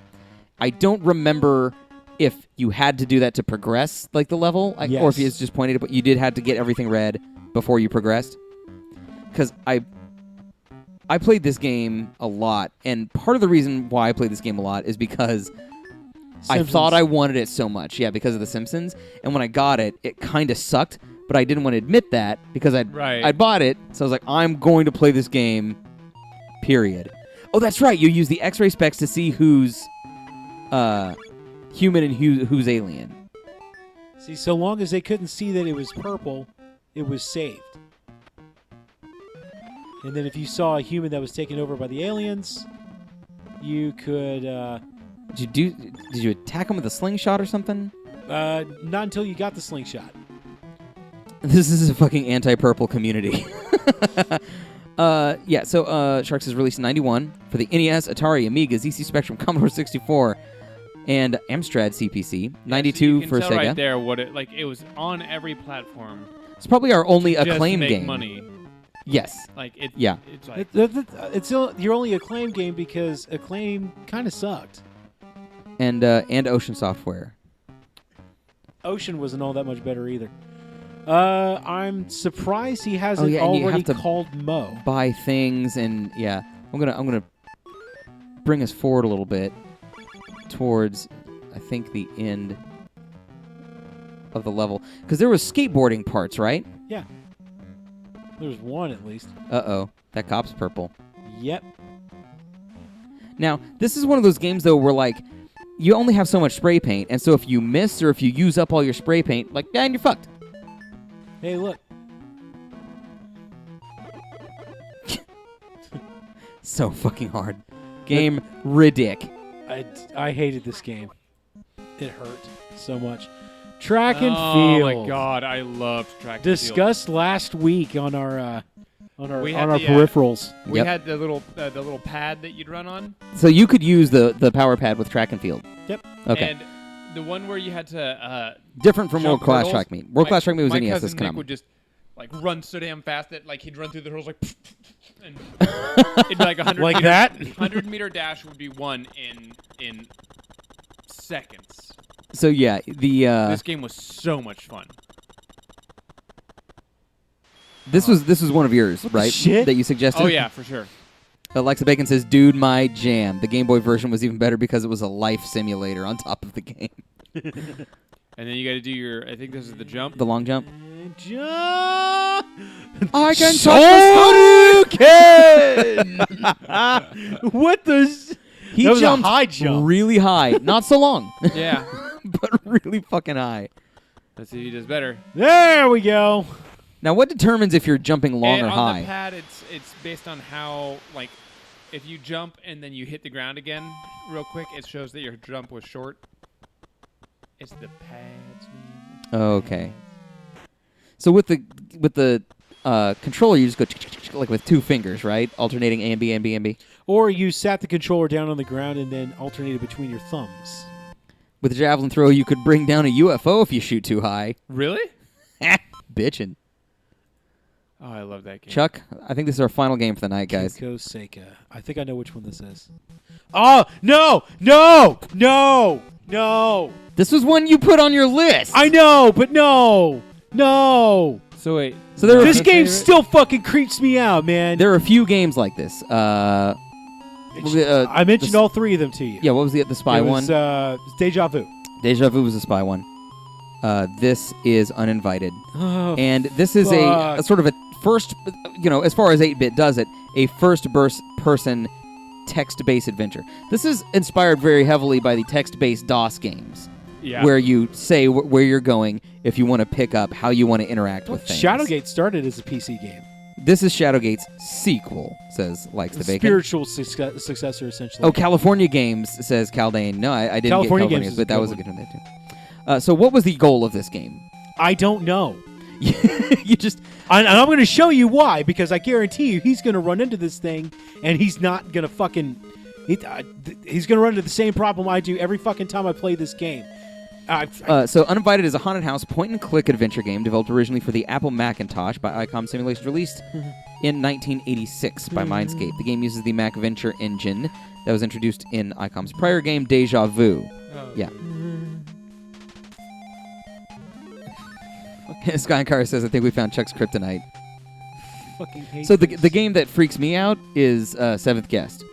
I don't remember if you had to do that to progress, like, the level, Yes. or if it's just pointed, but you did have to get everything red before you progressed. Because I played this game a lot, and part of the reason why I played this game a lot is because I thought I wanted it so much. Yeah, because of The Simpsons. And when I got it, it kind of sucked, but I didn't want to admit that because I'd bought it, so I was like, I'm going to play this game, period. Oh, that's right. You use the X-ray specs to see who's human and who's alien. See, so long as they couldn't see that it was purple, it was saved. And then if you saw a human that was taken over by the aliens, you could... Did you attack him with a slingshot or something? not until you got the slingshot. This is a fucking anti-purple community. Yeah, so Sharks is released in 91 for the NES, Atari, Amiga, ZC Spectrum, Commodore 64, and Amstrad CPC. 92 so you can for tell Sega. right there what it was on every platform. It's probably our only just acclaim to make game. Money. Yes. Like it. Yeah. It's like It's your only Acclaim game because Acclaim kind of sucked. And Ocean Software. Ocean wasn't all that much better either. I'm surprised he hasn't and you already have to called Mo. Buy things and yeah. I'm gonna bring us forward a little bit towards I think the end of the level because there was skateboarding parts, right? Yeah. There's one at least. Uh-oh. That cop's purple. Yep. Now, this is one of those games, though, where, like, you only have so much spray paint, and so if you miss or if you use up all your spray paint, like, yeah, and you're fucked. Hey, look. So fucking hard. Game ridic. I hated this game. It hurt so much. Track and oh field. my god, I loved track and field. Discussed last week on our the, peripherals. We Yep. had the little pad that you'd run on. So you could use the power pad with track and field. Yep. Okay. And the one where you had to Different from World jump Class hurdles, Track Meet. World Class Track Meet was my NES. cousin That's Nick common. would just like run so damn fast that like he'd run through the hurdles like and it'd be like 100 Like meter, that? 100-meter dash would be won in seconds. So yeah, This game was so much fun. this was one of yours, right? shit? That you suggested. Oh yeah, for sure. Alexa Bacon says, "Dude, my jam." The Game Boy version was even better because it was a life simulator on top of the game. And then you got to do your. I think this is the jump. The long jump. Jump! I can So you can! What the? He That was a jumped high jump. really high. Not so long, Yeah. but really fucking high. Let's see if he does better. There we go. Now, what determines if you're jumping long And or on high? the pad, it's based on how like if you jump and then you hit the ground again real quick, it shows that your jump was short. It's the pads. Man. Okay. So with the controller, you just go like with two fingers, right? Alternating A and B, A and B, and B. Or you sat the controller down on the ground and then alternated between your thumbs. With the javelin throw, you could bring down a UFO if you shoot too high. Really? Bitchin'. Oh, I love that game. Chuck, I think this is our final game for the night, guys. Kinko Seika. I think I know which one this is. Oh, no! No! No! No! This was one you put on your list. I know, but no! No! So wait. So there were This a- game still fucking creeps me out, man. There are a few games like this. I mentioned all three of them to you. Yeah, what was the spy it one? was, Deja Vu. Deja Vu was the spy one. This is Uninvited. Oh, And this is a sort of a first, as far as 8-bit does it, a first-person text-based adventure. This is inspired very heavily by the text-based DOS games. Yeah. where you say where you're going, if you want to pick up, how you want to interact with things. Shadowgate started as a PC game. This is Shadowgate's sequel, says Likes the Bacon. Spiritual successor, essentially. Oh, California Games, says Caldane. No, I didn't California get California Games is but a that good was a one. good one there, too. So what was the goal of this game? I don't know. You just... And I'm going to show you why, because I guarantee you he's going to run into this thing, and he's not going to fucking... he's going to run into the same problem I do every fucking time I play this game. So Uninvited is a haunted house point-and-click adventure game developed originally for the Apple Macintosh by Icom Simulations, released in 1986 by Mindscape. The game uses the MacVenture engine that was introduced in Icom's prior game, Deja Vu. Oh. Yeah. Skycar says, I think we found Chuck's kryptonite. fucking hate So this. the game that freaks me out is Seventh Guest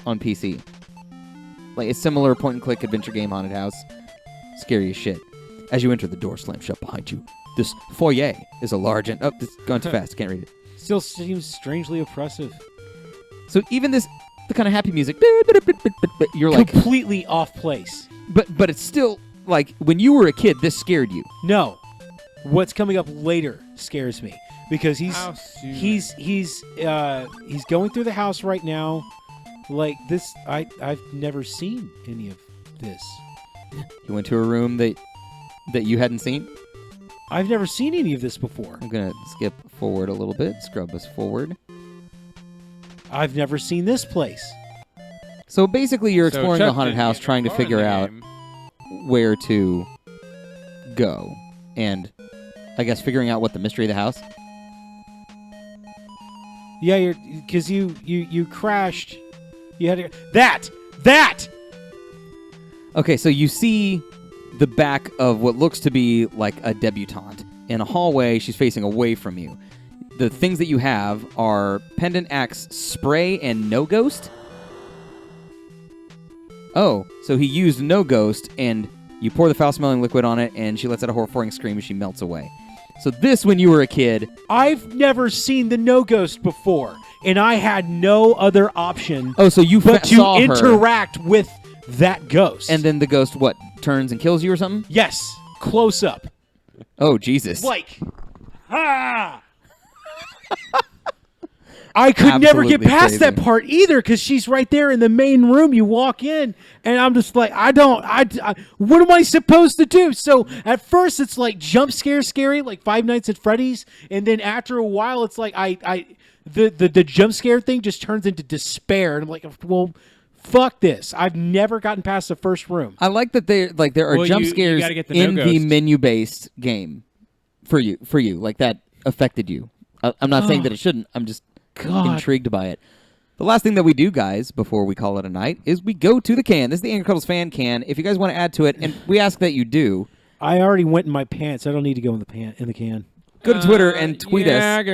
on PC. Like a similar point-and-click adventure game, haunted house. Scary as shit. As you enter, the door slams shut behind you. This foyer is a large and... Oh, this is going too fast. Can't read it. Still seems strangely oppressive. So even the kind of happy music, you're like... Completely off place. But it's still, like, when you were a kid, this scared you. No. What's coming up later scares me. Because How soon? he's going through the house right now. Like this, I've never seen any of this. You went to a room that you hadn't seen? I've never seen any of this before. I'm going to skip forward a little bit, scrub us forward. I've never seen this place. So basically you're exploring Chuck the haunted didn't house, get trying to far in figure the out game. where to go. And I guess figuring out what the mystery of the house. Yeah, because you crashed. You had to that. Okay, so you see the back of what looks to be like a debutante. In a hallway, she's facing away from you. The things that you have are Pendant Axe Spray and No Ghost. Oh, so he used No Ghost, and you pour the foul-smelling liquid on it, and she lets out a horrifying scream as she melts away. So this, when you were a kid... I've never seen the No Ghost before, and I had no other option Oh, so you but to saw her, interact with that ghost. and then the ghost, what, turns and kills you or something? yes, close up. Oh, Jesus. Like, I could never get Absolutely past that crazy. part either because she's right there in the main room. You walk in, and I'm just like, I what am I supposed to do? So at first, it's like jump scary, like Five Nights at Freddy's, and then after a while, it's like the jump scare thing just turns into despair, and I'm like, well, fuck this. I've never gotten past the first room. I like that there are Well, jump you scares gotta get the in No the Ghost. menu-based game for you. Like that affected you. I'm not saying that it shouldn't. I'm just God. intrigued by it. The last thing that we do, guys, before we call it a night, is we go to the can. This is the Angry Cuddles fan can. If you guys want to add to it, and we ask that you do, I already went in my pants. I don't need to go in the can. go to Twitter and tweet us us.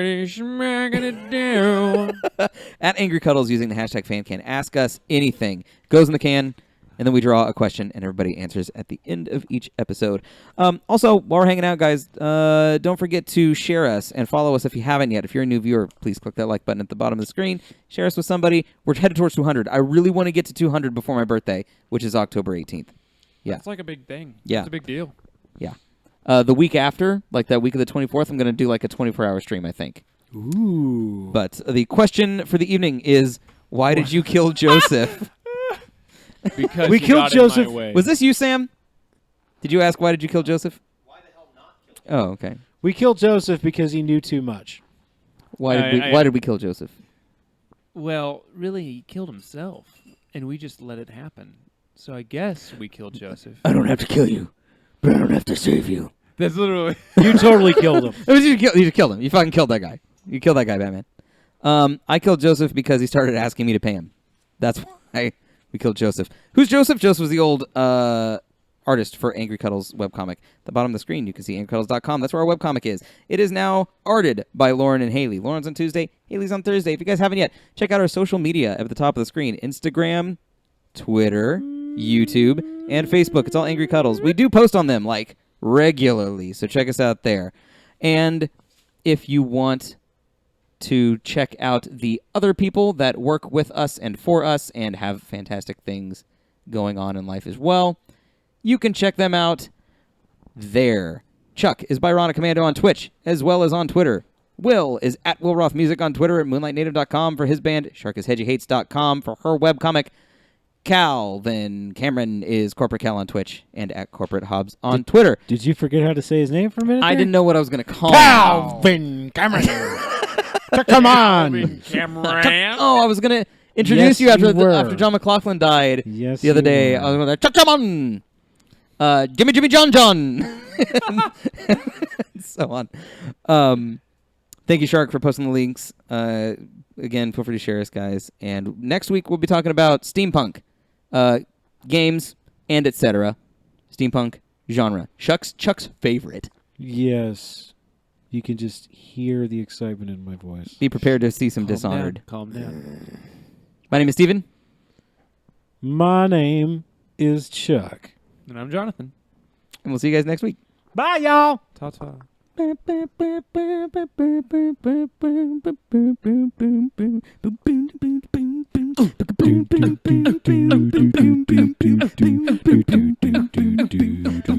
at Angry Cuddles using the hashtag FanCan. Ask us anything. Goes in the can, and then we draw a question, and everybody answers at the end of each episode. Also, while we're hanging out, guys, don't forget to share us and follow us if you haven't yet. If you're a new viewer, please click that like button at the bottom of the screen. Share us with somebody. We're headed towards 200. I really want to get to 200 before my birthday, which is October 18th. Yeah. That's like a big thing. Yeah. It's a big deal. Yeah. The week after, like that week of the 24th, I'm going to do like a 24-hour stream, I think. Ooh. But the question for the evening is, why did you kill Joseph? Because We you killed got in my Joseph. way. Was this you, Sam? Did you ask why did you kill Joseph? Why the hell not kill Joseph? Oh, okay. We killed Joseph because he knew too much. Why did we kill Joseph? Well, really, he killed himself, and we just let it happen. So I guess we killed Joseph. I don't have to kill you, but I don't have to save you. That's literally... You totally killed him. It was you just killed him. You fucking killed that guy. You killed that guy, Batman. I killed Joseph because he started asking me to pay him. That's why we killed Joseph. Who's Joseph? Joseph was the old artist for Angry Cuddles webcomic. At the bottom of the screen, you can see angrycuddles.com. That's where our webcomic is. It is now arted by Lauren and Haley. Lauren's on Tuesday. Haley's on Thursday. If you guys haven't yet, check out our social media at the top of the screen. Instagram, Twitter, YouTube, and Facebook. It's all Angry Cuddles. We do post on them, like, regularly, so check us out there. And if you want to check out the other people that work with us and for us and have fantastic things going on in life as well, You can check them out there. Chuck is Byronic Commando on Twitch, as well as on Twitter. Will is at Will Roth Music on Twitter, at MoonlightNative.com for his band, SharkIsHedgyHates.com for her webcomic. Calvin Cameron is Corporate Cal on Twitch and at Corporate Hobbs on Twitter. Did you forget how to say his name for a minute? I there? didn't know what I was going to call him. Calvin Cameron. Come on. Cameron. Oh, I was going to introduce Yes, you after you were. after John McLaughlin died Yes, the other you day. were. I was going to Chuck John, Jimmy John John, and so on. Thank you, Shark, for posting the links. Again, feel free to share us, guys. And next week we'll be talking about steampunk games and etc. Steampunk genre. Chuck's favorite. Yes. You can just hear the excitement in my voice. Be prepared to see some Calm Dishonored. Down. Calm down. My name is Steven. My name is Chuck. And I'm Jonathan. And we'll see you guys next week. Bye, y'all. Ta-ta.